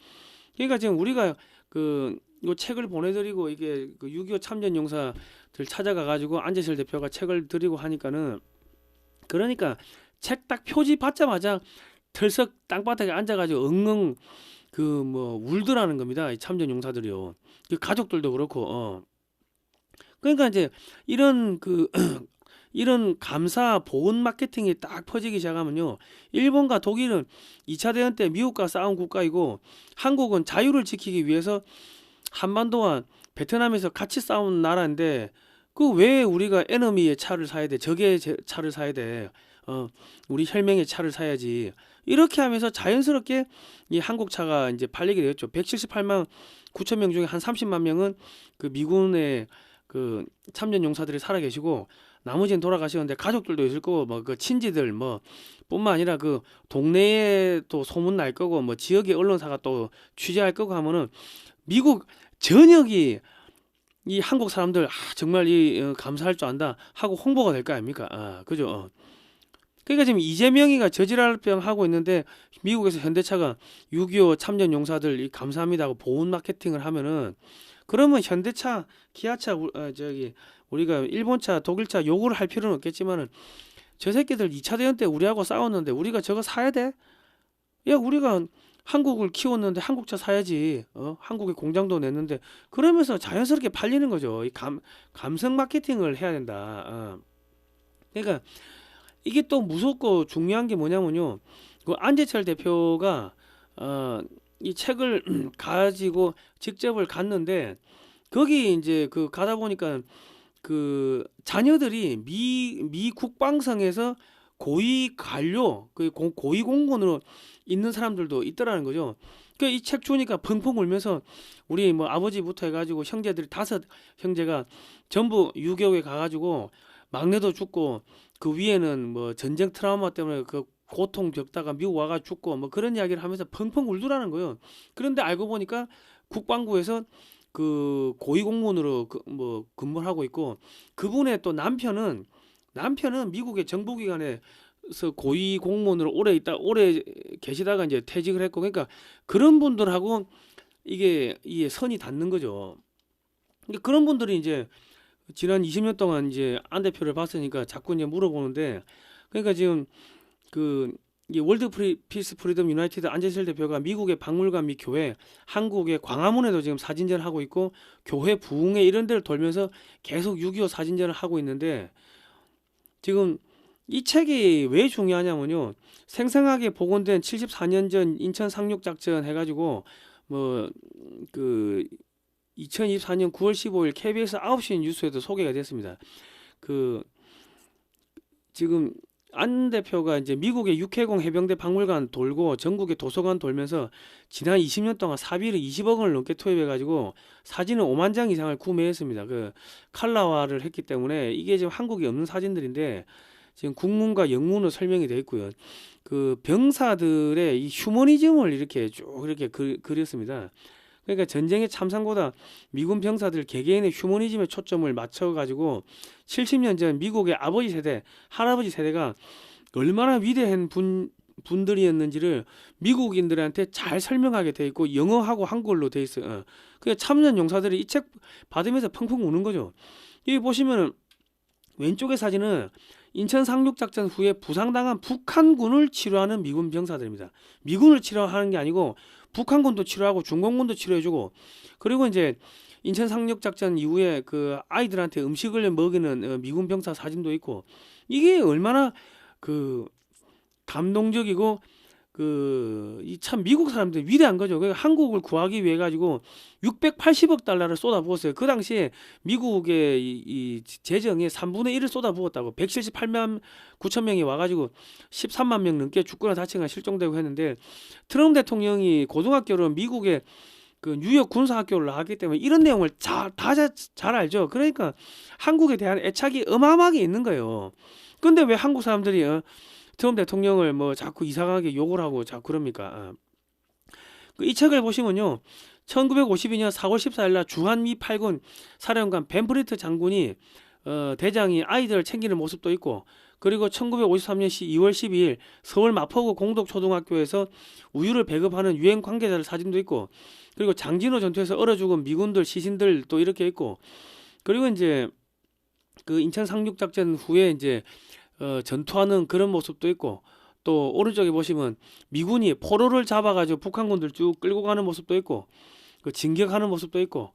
그러니까 지금 우리가 그 요 책을 보내드리고 이게 그 6.25 참전 용사들 찾아가 가지고 안재철 대표가 책을 드리고 하니까는 그러니까 책 딱 표지 받자마자 털썩 땅바닥에 앉아가지고 엉엉 그 뭐 울더라는 겁니다. 이 참전 용사들이요. 그 가족들도 그렇고. 그러니까 이제 이런 그 이런 감사 보온 마케팅이 딱 퍼지기 시작하면요. 일본과 독일은 2차 대전 때 미국과 싸운 국가이고 한국은 자유를 지키기 위해서 한반도와 베트남에서 같이 싸운 나라인데 그 왜 우리가 에너미의 차를 사야 돼? 적의 차를 사야 돼? 우리 혈맹의 차를 사야지. 이렇게 하면서 자연스럽게 이 한국 차가 이제 팔리게 되었죠. 178만 9천 명 중에 한 30만 명은 그 미군의 그 참전 용사들이 살아 계시고 나머지는 돌아가셨는데 가족들도 있을 거고 뭐 그 친지들 뭐 뿐만 아니라 그 동네에 또 소문 날 거고 뭐 지역의 언론사가 또 취재할 거고 하면은 미국 전역이 이 한국 사람들 정말 감사할 줄 안다 하고 홍보가 될 거 아닙니까? 그죠? 그러니까 지금 이재명이가 저지랄 병 하고 있는데 미국에서 현대차가 6.25 참전 용사들 감사합니다 하고 보훈 마케팅을 하면은 그러면 현대차, 기아차, 우리가 일본차, 독일차 요구를 할 필요는 없겠지만은 저 새끼들 2차 대전 때 우리하고 싸웠는데 우리가 저거 사야 돼? 야, 우리가 한국을 키웠는데 한국차 사야지. 한국에 공장도 냈는데 그러면서 자연스럽게 팔리는 거죠. 이 감성 마케팅을 해야 된다. 그러니까 이게 또 무섭고 중요한 게 뭐냐면요. 그 안재철 대표가 이 책을 가지고 직접을 갔는데 거기 이제 그 가다 보니까 그 자녀들이 미 국방성에서 고위 관료, 그 고위 공무원으로 있는 사람들도 있더라는 거죠. 그 이 책 주니까 펑펑 울면서 우리 뭐 아버지부터 해가지고 형제들이 5형제가 전부 유교에 가가지고 막내도 죽고 그 위에는 뭐 전쟁 트라우마 때문에 그 고통 겪다가 미국 와가 죽고 뭐 그런 이야기를 하면서 펑펑 울더라는 거예요. 그런데 알고 보니까 국방부에서 그 고위공무원으로 뭐 근무를 하고 있고 그분의 또 남편은 미국의 정보기관에서 고위공무원으로 오래 계시다가 이제 퇴직을 했고 그러니까 그런 분들하고 이게 선이 닿는 거죠. 그러니까 그런 분들이 이제 지난 20년 동안 이제 안 대표를 봤으니까 자꾸 이제 물어보는데 그러니까 지금 그 월드 피스 프리덤 유나이티드 안재철 대표가 미국의 박물관 및 교회, 한국의 광화문에도 지금 사진전을 하고 있고 교회 부흥회 이런 데를 돌면서 계속 6.25 사진전을 하고 있는데 지금 이 책이 왜 중요하냐면요. 생생하게 복원된 74년 전 인천 상륙작전 해가지고 뭐 그 2024년 9월 15일 KBS 9시 뉴스에도 소개가 됐습니다. 그 지금 안 대표가 이제 미국의 육해공 해병대 박물관 돌고 전국의 도서관 돌면서 지난 20년 동안 사비를 20억 원을 넘게 투입해가지고 사진을 5만 장 이상을 구매했습니다. 그 칼라화를 했기 때문에 이게 지금 한국에 없는 사진들인데 지금 국문과 영문으로 설명이 되어 있고요. 그 병사들의 이 휴머니즘을 이렇게 쭉 이렇게 그렸습니다. 그러니까 전쟁의 참상보다 미군 병사들 개개인의 휴머니즘에 초점을 맞춰가지고 70년 전 미국의 아버지 세대, 할아버지 세대가 얼마나 위대한 분들이었는지를 미국인들한테 잘 설명하게 돼 있고 영어하고 한국어로 돼 있어요. 그 참전 용사들이 이 책 받으면서 펑펑 우는 거죠. 여기 보시면은 왼쪽의 사진은 인천 상륙작전 후에 부상당한 북한군을 치료하는 미군 병사들입니다. 미군을 치료하는 게 아니고 북한군도 치료하고 중공군도 치료해주고 그리고 이제 인천 상륙작전 이후에 그 아이들한테 음식을 먹이는 미군 병사 사진도 있고 이게 얼마나 그 감동적이고 이 참 미국 사람들 위대한 거죠. 그러니까 한국을 구하기 위해 가지고 680억 달러를 쏟아부었어요. 그 당시에 미국의 이 재정의 3분의 1을 쏟아부었다고 178만 9천 명이 와가지고 13만 명 넘게 죽거나 다치거나 실종되고 했는데 트럼프 대통령이 고등학교로 미국의 그 뉴욕 군사학교를 나왔기 때문에 이런 내용을 잘 알죠. 그러니까 한국에 대한 애착이 어마어마하게 있는 거예요. 근데 왜 한국 사람들이 트럼프 대통령을 뭐 자꾸 이상하게 욕을 하고 자꾸 그럽니까? 이 책을 보시면요. 1952년 4월 14일 날 주한미 8군 사령관 벤프리트 장군이 대장이 아이들을 챙기는 모습도 있고 그리고 1953년 2월 12일 서울 마포구 공덕초등학교에서 우유를 배급하는 유엔 관계자들 사진도 있고 그리고 장진호 전투에서 얼어 죽은 미군들 시신들도 이렇게 있고 그리고 이제 그 인천 상륙작전 후에 이제 전투하는 그런 모습도 있고 또 오른쪽에 보시면 미군이 포로를 잡아가지고 북한군들 쭉 끌고 가는 모습도 있고 그 진격하는 모습도 있고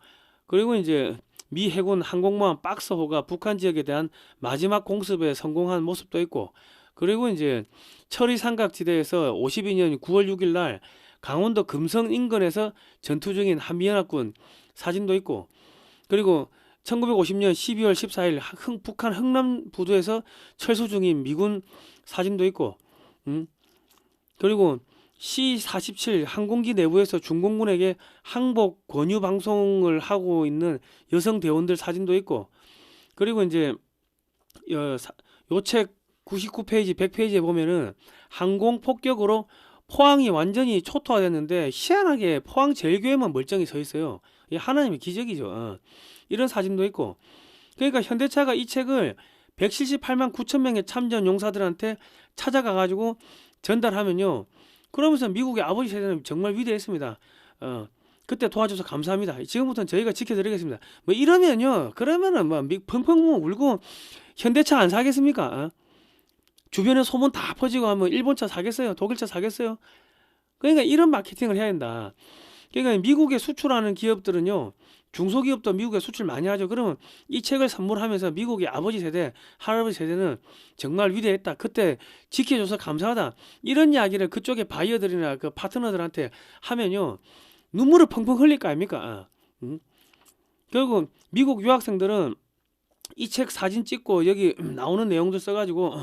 그리고 이제 미 해군 항공모함 박스호가 북한 지역에 대한 마지막 공습에 성공한 모습도 있고 그리고 이제 철이 삼각지대에서 52년 9월 6일 날 강원도 금성 인근에서 전투 중인 한미연합군 사진도 있고 그리고 1950년 12월 14일 북한 흥남부두에서 철수 중인 미군 사진도 있고 그리고 C-47 항공기 내부에서 중공군에게 항복 권유 방송을 하고 있는 여성 대원들 사진도 있고, 그리고 이제 요 책 99페이지 100페이지에 보면은 항공 폭격으로 포항이 완전히 초토화됐는데 희한하게 포항 제일교회만 멀쩡히 서 있어요. 이 하나님의 기적이죠. 이런 사진도 있고. 그러니까 현대차가 이 책을 178만 9천 명의 참전 용사들한테 찾아가 가지고 전달하면요, 그러면서 미국의 아버지 세대는 정말 위대했습니다. 그때 도와줘서 감사합니다. 지금부터는 저희가 지켜드리겠습니다. 뭐 이러면요, 그러면은 뭐 펑펑 울고 현대차 안 사겠습니까? 주변에 소문 다 퍼지고 하면 일본차 사겠어요? 독일차 사겠어요? 그러니까 이런 마케팅을 해야 된다. 그러니까 미국에 수출하는 기업들은요, 중소기업도 미국에 수출 많이 하죠. 그러면 이 책을 선물하면서 미국의 아버지 세대, 할아버지 세대는 정말 위대했다, 그때 지켜줘서 감사하다, 이런 이야기를 그쪽의 바이어들이나 그 파트너들한테 하면요, 눈물을 펑펑 흘릴 거 아닙니까? 결국 미국 유학생들은 이 책 사진 찍고 여기 나오는 내용들 써가지고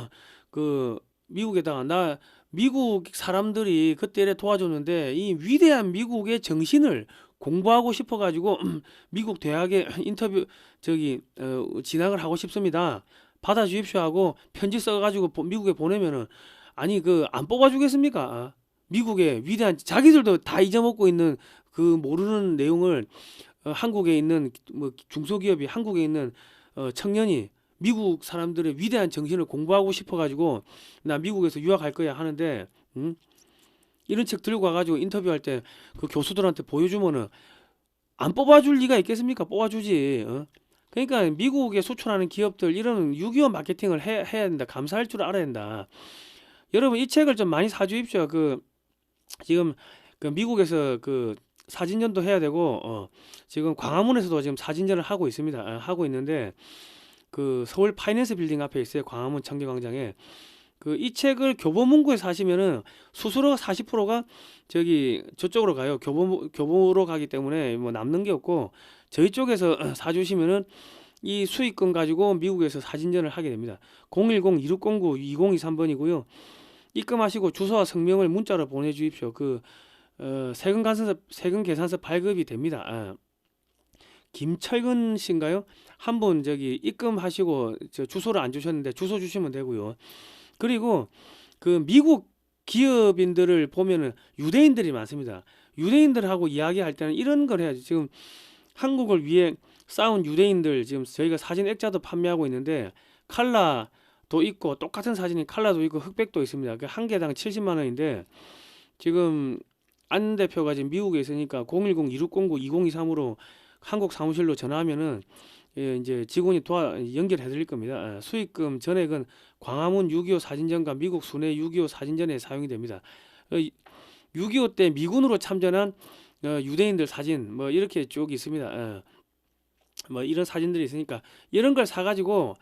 그 미국에다가 나 미국 사람들이 그때 도와줬는데 이 위대한 미국의 정신을 공부하고 싶어가지고 미국 대학에 인터뷰 진학을 하고 싶습니다, 받아주십시오 하고 편지 써가지고 미국에 보내면은, 아니 그 안 뽑아주겠습니까? 미국의 위대한, 자기들도 다 잊어먹고 있는 그 모르는 내용을 한국에 있는 뭐 중소기업이, 한국에 있는 청년이 미국 사람들의 위대한 정신을 공부하고 싶어가지고 나 미국에서 유학할 거야 하는데, 이런 책 들고 와가지고 인터뷰할 때 그 교수들한테 보여주면은 안 뽑아줄 리가 있겠습니까? 뽑아주지. 그러니까 미국에 수출하는 기업들 이런 6.25 마케팅을 해야 된다. 감사할 줄 알아야 된다. 여러분 이 책을 좀 많이 사주십시오. 지금 그 미국에서 그 사진전도 해야 되고, 지금 광화문에서도 지금 사진전을 하고 있습니다. 하고 있는데 그 서울 파이낸스 빌딩 앞에 있어요. 광화문 청계광장에. 이 책을 교보문고에 사시면은 수수료 40%가 저쪽으로 가요. 교보로 가기 때문에 뭐 남는 게 없고, 저희 쪽에서 사주시면은 이 수익금 가지고 미국에서 사진전을 하게 됩니다. 010-2609-2023번이고요. 입금하시고 주소와 성명을 문자로 보내주십시오. 세금 계산서 발급이 됩니다. 김철근 씨인가요? 한 분 입금하시고 주소를 안 주셨는데 주소 주시면 되고요. 그리고 미국 기업인들을 보면은 유대인들이 많습니다. 유대인들하고 이야기할 때는 이런 걸 해야지. 지금 한국을 위해 싸운 유대인들, 지금 저희가 사진 액자도 판매하고 있는데 칼라도 있고, 똑같은 사진이 칼라도 있고 흑백도 있습니다. 한 개당 70만 원인데 지금 안 대표가 지금 미국에 있으니까 010-2609-2023으로 한국 사무실로 전화하면은 이제 직원이 연결해 드릴 겁니다. 수익금 전액은 광화문 6.25 사진전과 미국 순회 6.25 사진전에 사용이 됩니다. 6.25 때 미군으로 참전한 유대인들 사진 뭐 이렇게 쭉 있습니다. 뭐 이런 사진들이 있으니까 이런 걸 사가지고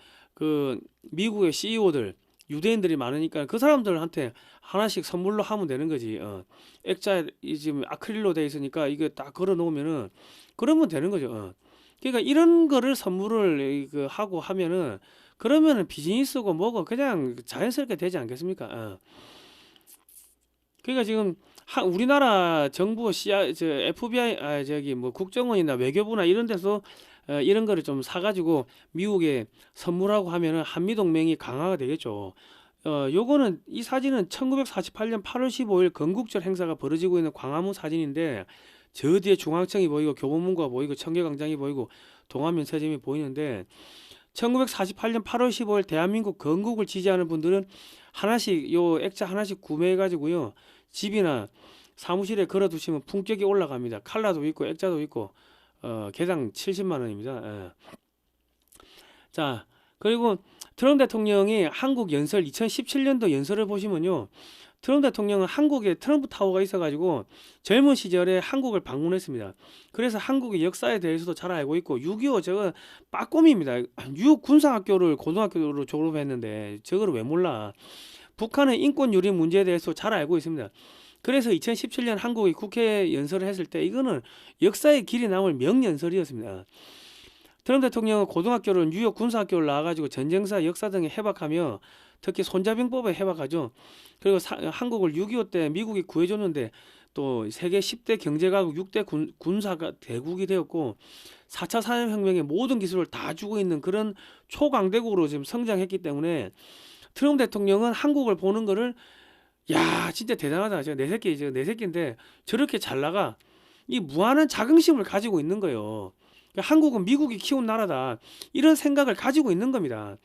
미국의 CEO들, 유대인들이 많으니까 그 사람들한테 하나씩 선물로 하면 되는 거지. 액자 지금 아크릴로 돼 있으니까 이거 딱 걸어 놓으면은 그러면 되는 거죠. 그러니까 이런 거를 선물을 하고 하면은, 그러면은 비즈니스고 뭐고 그냥 자연스럽게 되지 않겠습니까? 그러니까 지금 우리나라 정부 FBI 뭐 국정원이나 외교부나 이런 데서 이런 거를 좀 사가지고 미국에 선물하고 하면은 한미 동맹이 강화가 되겠죠. 요거는 이 사진은 1948년 8월 15일 건국절 행사가 벌어지고 있는 광화문 사진인데, 저 뒤에 중앙청이 보이고 교보문고가 보이고 청계광장이 보이고 동안면세점이 보이는데, 1948년 8월 15일 대한민국 건국을 지지하는 분들은 하나씩 요 액자 하나씩 구매해 가지고요, 집이나 사무실에 걸어 두시면 품격이 올라갑니다. 칼라도 있고 액자도 있고 개당 70만 원입니다. 자, 그리고 트럼프 대통령이 한국 연설 2017년도 연설을 보시면요, 트럼프 대통령은 한국에 트럼프 타워가 있어가지고 젊은 시절에 한국을 방문했습니다. 그래서 한국의 역사에 대해서도 잘 알고 있고, 6.25 저거 빠꼼입니다. 뉴욕 군사학교를 고등학교로 졸업했는데 저거를 왜 몰라. 북한의 인권 유린 문제에 대해서 잘 알고 있습니다. 그래서 2017년 한국의 국회 연설을 했을 때 이거는 역사의 길이 남을 명연설이었습니다. 트럼프 대통령은 고등학교를 뉴욕 군사학교를 나와가지고 전쟁사 역사 등에 해박하며 특히 손자병법에 해박하죠. 그리고 한국을 6.25 때 미국이 구해줬는데 또 세계 10대 경제가국 6대 군사가 대국이 되었고 4차 산업혁명의 모든 기술을 다 주고 있는 그런 초강대국으로 지금 성장했기 때문에 트럼프 대통령은 한국을 보는 거를 야 진짜 대단하다. 내 새끼인데 저렇게 잘 나가. 이 무한한 자긍심을 가지고 있는 거예요. 한국은 미국이 키운 나라다. 이런 생각을 가지고 있는 겁니다.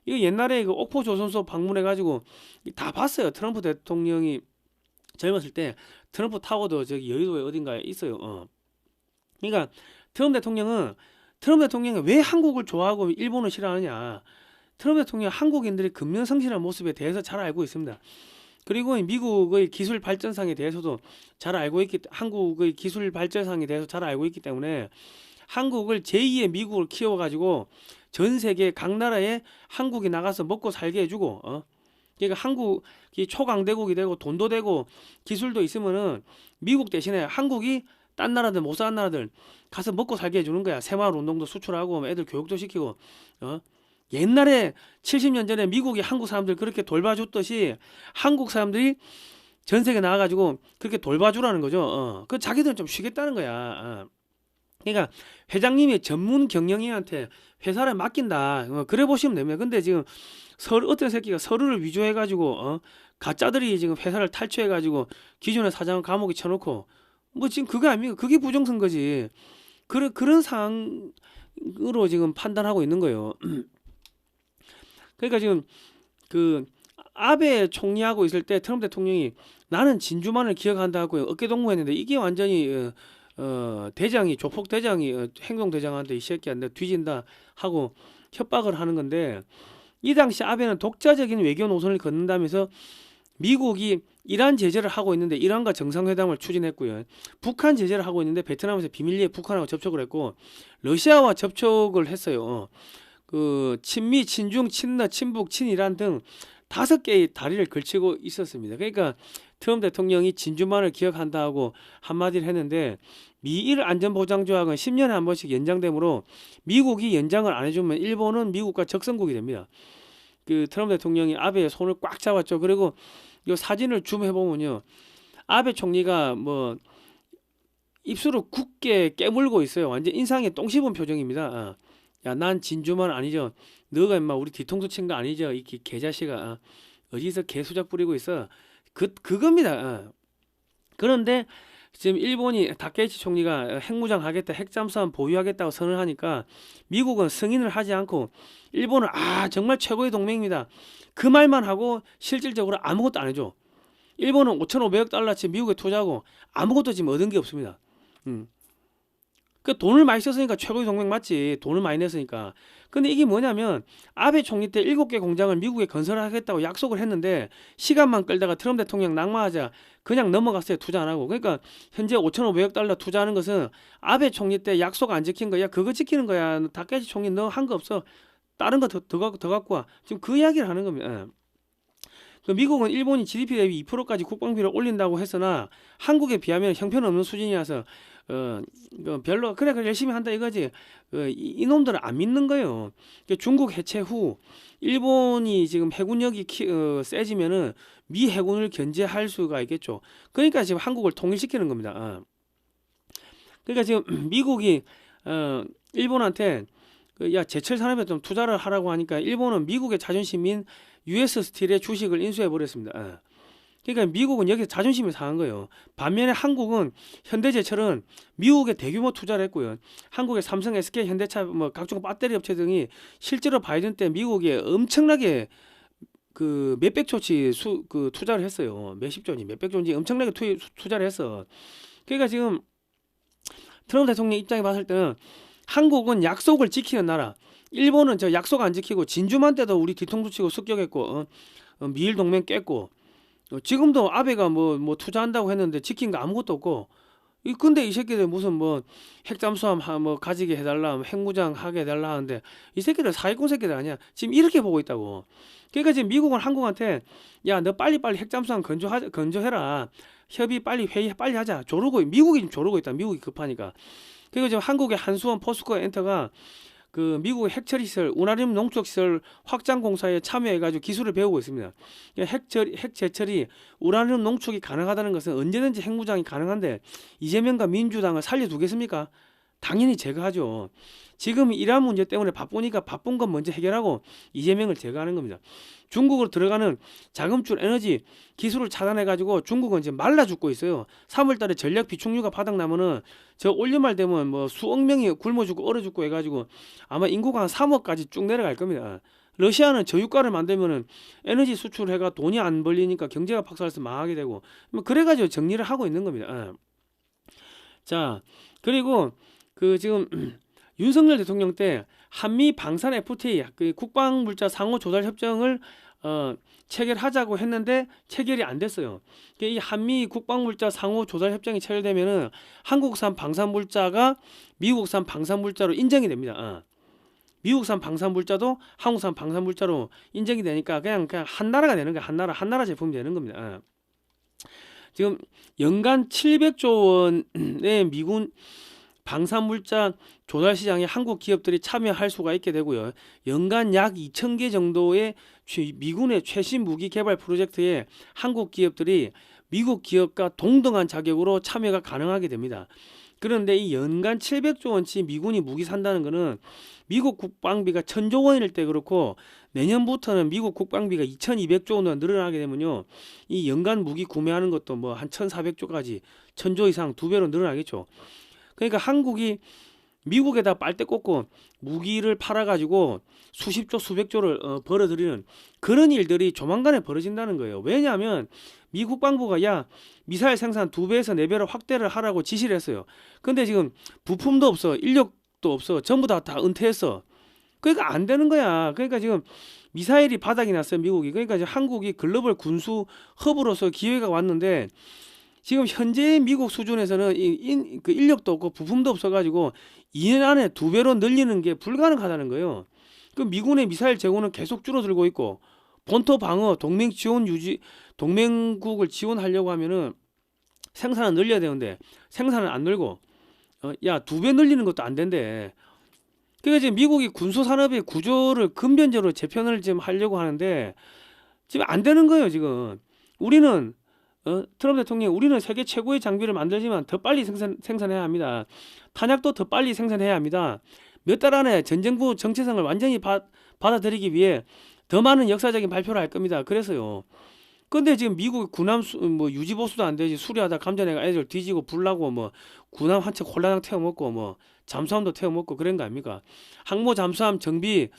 이거 옛날에 그 옥포조선소 방문해가지고 다 봤어요. 트럼프 대통령이 젊었을 때 트럼프 타워도 저기 여의도에 어딘가에 있어요. 그러니까 트럼프 대통령은 왜 한국을 좋아하고 일본을 싫어하느냐. 트럼프 대통령 한국인들이 근면성실한 모습에 대해서 잘 알고 있습니다. 그리고 미국의 기술 발전상에 대해서도 한국의 기술 발전상에 대해서 잘 알고 있기 때문에 한국을 제2의 미국을 키워가지고 전 세계 각 나라에 한국이 나가서 먹고 살게 해주고, 그러니까 한국이 초강대국이 되고 돈도 되고 기술도 있으면은 미국 대신에 한국이 딴 나라들 못 사는 나라들 가서 먹고 살게 해주는 거야. 새마을 운동도 수출하고 애들 교육도 시키고, 옛날에 70년 전에 미국이 한국 사람들 그렇게 돌봐줬듯이 한국 사람들이 전 세계 나와가지고 그렇게 돌봐주라는 거죠. 그 자기들은 좀 쉬겠다는 거야. 그러니까 회장님이 전문 경영인한테 회사를 맡긴다. 그래 보시면 됩니다. 근데 지금 어떤 새끼가 서류를 위조해가지고 가짜들이 지금 회사를 탈취해가지고 기존의 사장을 감옥에 쳐놓고 뭐 지금 그거 아닙니까? 그게 부정선거지. 그런 상황으로 지금 판단하고 있는 거예요. 그러니까 지금 그 아베 총리하고 있을 때 트럼프 대통령이 나는 진주만을 기억한다고 어깨동무했는데 이게 완전히 대장이 조폭 대장이 행동 대장한테 이 새끼야 내 뒤진다 하고 협박을 하는 건데 이 당시 아베는 독자적인 외교 노선을 걷는다면서 미국이 이란 제재를 하고 있는데 이란과 정상회담을 추진했고요. 북한 제재를 하고 있는데 베트남에서 비밀리에 북한하고 접촉을 했고 러시아와 접촉을 했어요. 그 친미, 친중, 친러, 친북, 친이란 등 5개의 다리를 걸치고 있었습니다. 그러니까 트럼프 대통령이 진주만을 기억한다고 한마디를 했는데 미일 안전보장조약은 10년에 한 번씩 연장되므로 미국이 연장을 안 해주면 일본은 미국과 적선국이 됩니다. 그 트럼프 대통령이 아베의 손을 꽉 잡았죠. 그리고 이 사진을 줌해 보면요, 아베 총리가 뭐 입술을 굳게 깨물고 있어요. 완전 인상에 똥 씹은 표정입니다. 야, 난 진주만 아니죠. 너가 임마 우리 뒤통수 친 거 아니죠. 이 개자식아. 어디서 개수작 부리고 있어. 그겁니다. 그런데 지금 일본이 다케이치 총리가 핵무장 하겠다, 핵잠수함 보유하겠다고 선언하니까 미국은 승인을 하지 않고 일본은 정말 최고의 동맹입니다. 그 말만 하고 실질적으로 아무것도 안 해줘. 일본은 5,500억 달러치 미국에 투자하고 아무것도 지금 얻은 게 없습니다. 그 돈을 많이 썼으니까 최고의 동맹 맞지. 돈을 많이 냈으니까. 근데 이게 뭐냐면 아베 총리 때 7개 공장을 미국에 건설하겠다고 약속을 했는데 시간만 끌다가 트럼프 대통령 낙마하자 그냥 넘어갔어요. 투자 안 하고. 그러니까 현재 5,500억 달러 투자하는 것은 아베 총리 때 약속 안 지킨 거야. 그거 지키는 거야. 다케이치 총리 너 한 거 없어. 다른 거 더 갖고 와. 지금 그 이야기를 하는 겁니다. 그 미국은 일본이 GDP 대비 2%까지 국방비를 올린다고 했으나 한국에 비하면 형편없는 수준이라서 별로 그래 열심히 한다 이거지. 이놈들은 안 믿는 거예요. 중국 해체 후 일본이 지금 해군력이 세지면은 미 해군을 견제할 수가 있겠죠. 그러니까 지금 한국을 통일시키는 겁니다. 그러니까 지금 미국이 일본한테 야 제철 산업에 좀 투자를 하라고 하니까 일본은 미국의 자존심인 US 스틸의 주식을 인수해 버렸습니다. 그러니까 미국은 여기서 자존심이 상한 거예요. 반면에 한국은 현대제철은 미국에 대규모 투자를 했고요. 한국의 삼성, SK, 현대차, 뭐 각종 배터리 업체 등이 실제로 바이든 때 미국에 엄청나게 그 몇백 조치 투자를 했어요. 몇십 조니, 몇백 조니 엄청나게 투자를 했어. 그러니까 지금 트럼프 대통령 입장에 봤을 때는 한국은 약속을 지키는 나라. 일본은 저 약속 안 지키고 진주만 때도 우리 뒤통수 치고 습격했고 미일 동맹 깼고 지금도 아베가 뭐 투자한다고 했는데 지킨 거 아무것도 없고 근데 이 새끼들 무슨 뭐 핵잠수함 뭐 가지게 해달라 핵무장 하게 해달라 하는데 이 새끼들 사기꾼 새끼들 아니야. 지금 이렇게 보고 있다고. 그러니까 지금 미국은 한국한테 야 너 빨리빨리 핵잠수함 건조해라. 협의 회의 빨리 하자. 조르고 미국이 지금 조르고 있다. 미국이 급하니까. 그리고 지금 한국의 한수원, 포스코, 엔터가 그 미국의 핵처리 시설, 우라늄 농축 시설 확장 공사에 참여해가지고 기술을 배우고 있습니다. 핵 재처리, 우라늄 농축이 가능하다는 것은 언제든지 핵무장이 가능한데 이재명과 민주당을 살려두겠습니까? 당연히 제거하죠. 지금 이란 문제 때문에 바쁘니까 바쁜 건 먼저 해결하고 이재명을 제거하는 겁니다. 중국으로 들어가는 자금줄 에너지 기술을 차단해가지고 중국은 이제 말라 죽고 있어요. 3월달에 전략 비축유가 바닥나면은 저 올여말 되면 뭐 수억 명이 굶어 죽고 얼어 죽고 해가지고 아마 인구가 한 3억까지 쭉 내려갈 겁니다. 러시아는 저유가를 만들면은 에너지 수출해가 돈이 안 벌리니까 경제가 박살나서 망하게 되고 뭐 그래가지고 정리를 하고 있는 겁니다. 자, 그리고 그 지금 윤석열 대통령 때 한미 방산 FTA 그 국방물자 상호 조달 협정을 체결하자고 했는데 체결이 안 됐어요. 이 한미 국방물자 상호 조달 협정이 체결되면은 한국산 방산물자가 미국산 방산물자로 인정이 됩니다. 미국산 방산물자도 한국산 방산물자로 인정이 되니까 그냥 한 나라가 되는 거야. 한 나라 제품이 되는 겁니다. 지금 연간 700조 원의 미군 방산물자 조달 시장에 한국 기업들이 참여할 수가 있게 되고요. 연간 약 2,000개 정도의 미군의 최신 무기 개발 프로젝트에 한국 기업들이 미국 기업과 동등한 자격으로 참여가 가능하게 됩니다. 그런데 이 연간 700조 원치 미군이 무기 산다는 것은 미국 국방비가 1,000조 원일 때 그렇고 내년부터는 미국 국방비가 2,200조 원으로 늘어나게 되면요. 이 연간 무기 구매하는 것도 뭐 한 1,400조까지 1,000조 이상 2배로 늘어나겠죠. 그러니까 한국이 미국에다 빨대 꽂고 무기를 팔아가지고 수십조 수백조를 벌어들이는 그런 일들이 조만간에 벌어진다는 거예요. 왜냐하면 미 국방부가 야 미사일 생산 2배에서 4배로 확대를 하라고 지시를 했어요. 근데 지금 부품도 없어, 인력도 없어, 전부 다 은퇴했어. 그러니까 안 되는 거야. 그러니까 지금 미사일이 바닥이 났어요, 미국이. 그러니까 이제 한국이 글로벌 군수 허브로서 기회가 왔는데 지금 현재 미국 수준에서는 그 인력도 없고 부품도 없어가지고 2년 안에 2배로 늘리는 게 불가능하다는 거예요. 그 미군의 미사일 재고는 계속 줄어들고 있고 본토 방어, 동맹 지원 유지, 동맹국을 지원하려고 하면은 생산을 늘려야 되는데 생산을 안 늘고 야 2배 늘리는 것도 안 된대. 그러니까 지금 미국이 군수 산업의 구조를 근본적으로 재편을 지금 하려고 하는데 지금 안 되는 거예요. 지금 우리는 트럼프 대통령 우리는 세계 최고의 장비를 만들지만 더 빨리 생산해야 합니다. 탄약도 더 빨리 생산해야 합니다. 몇 달 안에 전 정부 정체성을 완전히 받아들이기 위해 더 많은 역사적인 발표를 할 겁니다. 그래서요. 근데 지금 미국 군함 뭐 유지보수도 안 되지 수리하다 감전해가 애들 뒤지고 불나고 뭐 군함 한 척 홀라당 태워먹고 뭐 잠수함도 태워먹고 그런 거 아닙니까? 항모 잠수함 정비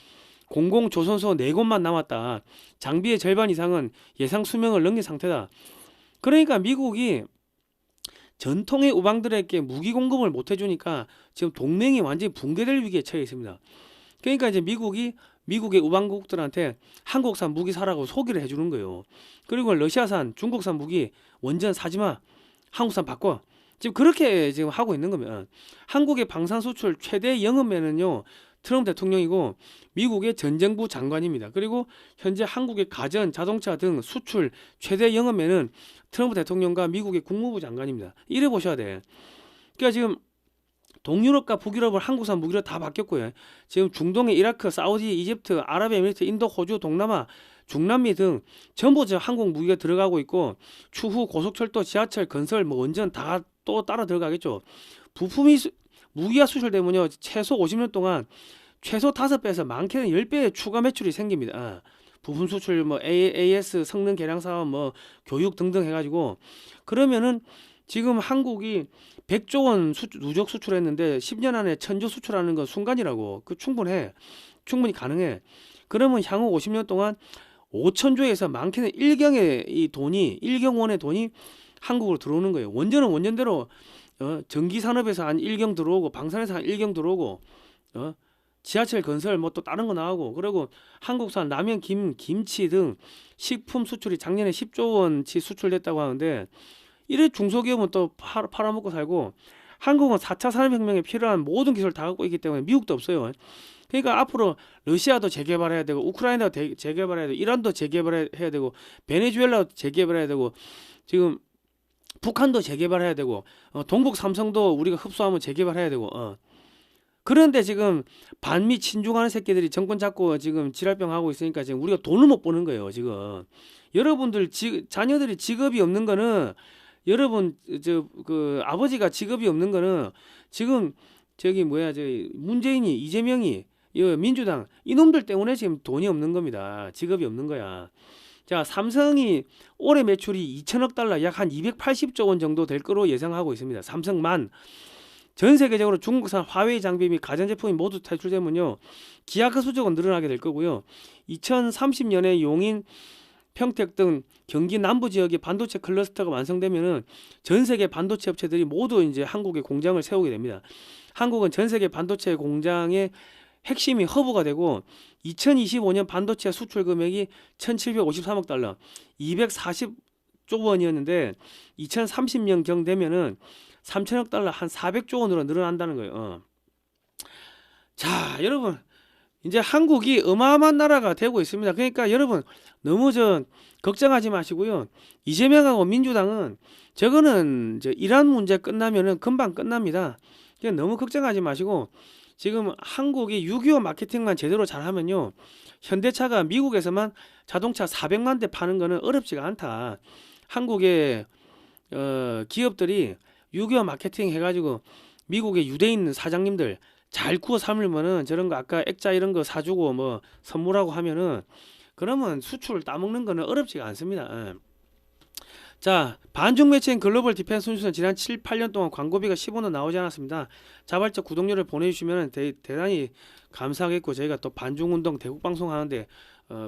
공공 조선소 4곳만 남았다. 장비의 절반 이상은 예상 수명을 넘긴 상태다. 그러니까 미국이 전통의 우방들에게 무기 공급을 못 해주니까 지금 동맹이 완전히 붕괴될 위기에 처해 있습니다. 그러니까 이제 미국의 우방국들한테 한국산 무기 사라고 소개를 해주는 거예요. 그리고 러시아산, 중국산 무기 원전 사지마, 한국산 바꿔. 지금 그렇게 지금 하고 있는 거면 한국의 방산 수출 최대 영업매는요. 트럼프 대통령이고 미국의 전 정부 장관입니다. 그리고 현재 한국의 가전, 자동차 등 수출 최대 영업매는 트럼프 대통령과 미국의 국무부 장관입니다. 이래 보셔야 돼. 그러니까 지금 동유럽과 북유럽을 한국산 무기로 다 바뀌었고요. 지금 중동의 이라크, 사우디, 이집트, 아랍에미리트, 인도, 호주, 동남아, 중남미 등 전부 저 한국 무기가 들어가고 있고 추후 고속철도, 지하철, 건설, 뭐 원전 다 또 따라 들어가겠죠. 부품이 무기가 수출되면요 최소 50년 동안 최소 5배에서 많게는 10배의 추가 매출이 생깁니다. 부품 수출 뭐 AS 성능 개량 사업 뭐 교육 등등 해가지고 그러면은 지금 한국이 100조 원 누적 수출했는데 10년 안에 1,000조 수출하는 건 순간이라고. 그 충분히 가능해. 그러면 향후 50년 동안 5,000조에서 많게는 1경원의 돈이 한국으로 들어오는 거예요. 원전은 원전대로 전기 산업에서 한 1경 들어오고 방산에서 한 1경 들어오고 지하철 건설 뭐 또 다른 거 나오고 그리고 한국산 라면, 김치 등 식품 수출이 작년에 10조 원치 수출됐다고 하는데 이래 중소기업은 또 팔아먹고 살고 한국은 4차 산업혁명에 필요한 모든 기술을 다 갖고 있기 때문에 미국도 없어요. 그러니까 앞으로 러시아도 재개발해야 되고 우크라이나도 재개발해야 되고 이란도 재개발해야 되고 베네수엘라도 재개발해야 되고 지금 북한도 재개발해야 되고 동북 삼성도 우리가 흡수하면 재개발해야 되고 그런데 지금 반미 친중하는 새끼들이 정권 잡고 지금 지랄병 하고 있으니까 지금 우리가 돈을 못 버는 거예요. 지금 여러분들 자녀들이 직업이 없는 거는 여러분 저 그 아버지가 직업이 없는 거는 지금 저기 뭐야 저 문재인이 이재명이 이 민주당 이놈들 때문에 지금 돈이 없는 겁니다. 직업이 없는 거야. 자, 삼성이 올해 매출이 2천억 달러 약 한 280조 원 정도 될 거로 예상하고 있습니다. 삼성만. 전 세계적으로 중국산 화웨이 장비 및 가전제품이 모두 탈출되면요, 기하급 수적으로 늘어나게 될 거고요. 2030년에 용인, 평택 등 경기 남부 지역의 반도체 클러스터가 완성되면은 전 세계 반도체 업체들이 모두 이제 한국에 공장을 세우게 됩니다. 한국은 전 세계 반도체 공장의 핵심이 허브가 되고 2025년 반도체 수출 금액이 1,753억 달러, 240조 원이었는데 2030년경 되면은 3천억 달러 한 400조 원으로 늘어난다는 거예요. 자, 여러분 이제 한국이 어마어마한 나라가 되고 있습니다. 그러니까 여러분 너무 걱정하지 마시고요. 이재명하고 민주당은 저거는 이란 문제 끝나면은 금방 끝납니다. 그냥 너무 걱정하지 마시고 지금 한국이 6.25 마케팅만 제대로 잘하면요, 현대차가 미국에서만 자동차 400만 대 파는 거는 어렵지가 않다. 한국의 기업들이 6.25 마케팅 해가지고 미국의 유대인 사장님들 잘 구워 삶으면은 저런 거 아까 액자 이런 거 사주고 뭐 선물하고 하면은 그러면 수출을 따먹는 거는 어렵지가 않습니다. 자, 반중 매체인 글로벌 디펜스 뉴스는 지난 7, 8년 동안 광고비가 10원도 나오지 않았습니다. 자발적 구독료를 보내주시면 대단히 감사하겠고 저희가 또 반중운동 대국방송 하는데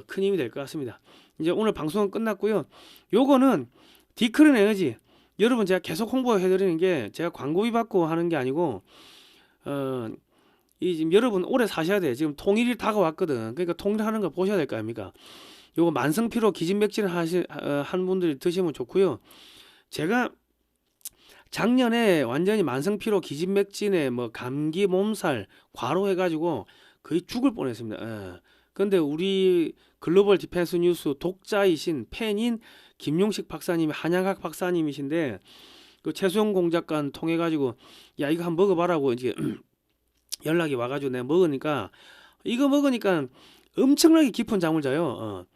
큰 힘이 될 것 같습니다. 이제 오늘 방송은 끝났고요. 요거는 디크린 에너지, 여러분 제가 계속 홍보해드리는 게 제가 광고비 받고 하는 게 아니고 지금 여러분 오래 사셔야 돼. 지금 통일이 다가왔거든. 그러니까 통일하는 거 보셔야 될 거 아닙니까? 요거 만성피로 기진맥진 한 분들이 드시면 좋고요. 제가 작년에 완전히 만성피로 기진맥진에 뭐 감기 몸살 과로 해가지고 거의 죽을 뻔했습니다. 예. 근데 우리 글로벌 디펜스 뉴스 독자이신 팬인 김용식 박사님이 한양학 박사님이신데 그 최수영 공작관 통해 가지고 야 이거 한번 먹어봐라고 이제 연락이 와가지고 내가 먹으니까 이거 먹으니까 엄청나게 깊은 잠을 자요.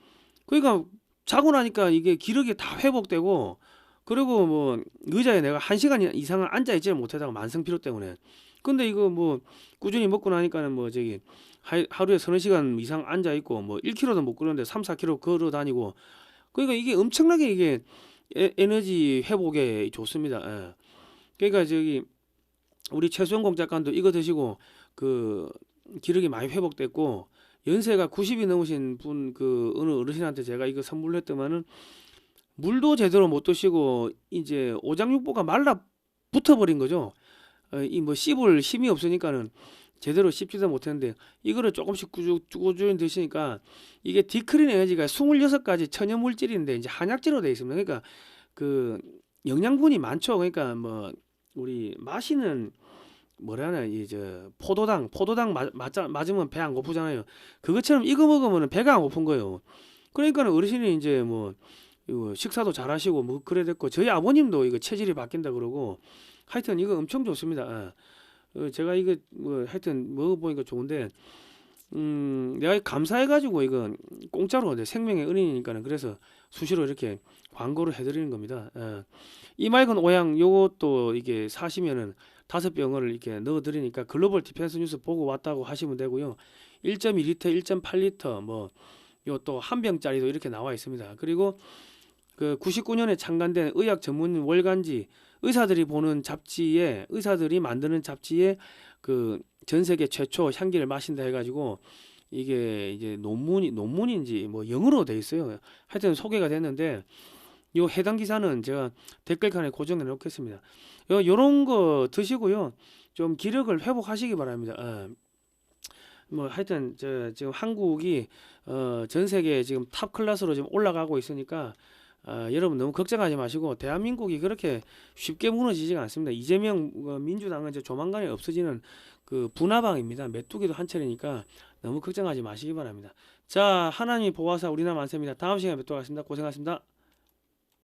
그러니까 자고 나니까 이게 기력이 다 회복되고 그리고 뭐 의자에 내가 1시간 이상을 앉아 있지를 못하다가 만성 피로 때문에. 근데 이거 뭐 꾸준히 먹고 나니까는 뭐 저기 하루에 서너 시간 이상 앉아 있고 뭐 1km도 못 걸었는데 3, 4km 걸어 다니고 그러니까 이게 엄청나게 이게 에너지 회복에 좋습니다. 예. 그러니까 저기 우리 최수영 작가도 이거 드시고 그 기력이 많이 회복됐고 연세가 90이 넘으신 분 그 어느 어르신한테 제가 이거 선물을 했더만은 물도 제대로 못 드시고 이제 오장육부가 말라 붙어버린 거죠. 이 뭐 씹을 힘이 없으니까는 제대로 씹지도 못했는데 이거를 조금씩 꾸준히 드시니까 이게 디크린 에너지가 26가지 천연 물질인데 이제 한약재로 되어 있습니다. 그러니까 그 영양분이 많죠. 그러니까 뭐 우리 마시는 뭐라나 이제 포도당 맞으면 배 안 고프잖아요. 그것처럼 이거 먹으면 배가 안 고픈 거예요. 그러니까 어르신이 이제 뭐 이거 식사도 잘하시고 뭐 그래 됐고 저희 아버님도 이거 체질이 바뀐다 그러고 하여튼 이거 엄청 좋습니다. 제가 이거 뭐 하여튼 먹어보니까 좋은데 내가 감사해가지고 이건 공짜로 내 생명의 은인이니까는 그래서 수시로 이렇게 광고를 해드리는 겁니다. 이말건 오양 요것도 이게 사시면은 5병을 이렇게 넣어드리니까 글로벌 디펜스 뉴스 보고 왔다고 하시면 되고요. 1.2리터, 1.8리터 뭐 요 또 한 병짜리도 이렇게 나와 있습니다. 그리고 그 99년에 창간된 의학 전문 월간지 의사들이 보는 잡지에 의사들이 만드는 잡지에 그 전 세계 최초 향기를 마신다 해가지고 이게 이제 논문인지 뭐 영어로 돼 있어요. 하여튼 소개가 됐는데 요 해당 기사는 제가 댓글칸에 고정해 놓겠습니다. 요런 거 드시고요. 좀 기력을 회복하시기 바랍니다. 뭐 하여튼 지금 한국이 전 세계 지금 탑 클래스로 지금 올라가고 있으니까 여러분 너무 걱정하지 마시고 대한민국이 그렇게 쉽게 무너지지가 않습니다. 이재명 민주당은 이제 조만간에 없어지는 그 분화방입니다. 메뚜기도 한 차례니까 너무 걱정하지 마시기 바랍니다. 자, 하나님이 보호하사 우리나라 만세입니다. 다음 시간에 뵙도록 하겠습니다. 고생하셨습니다.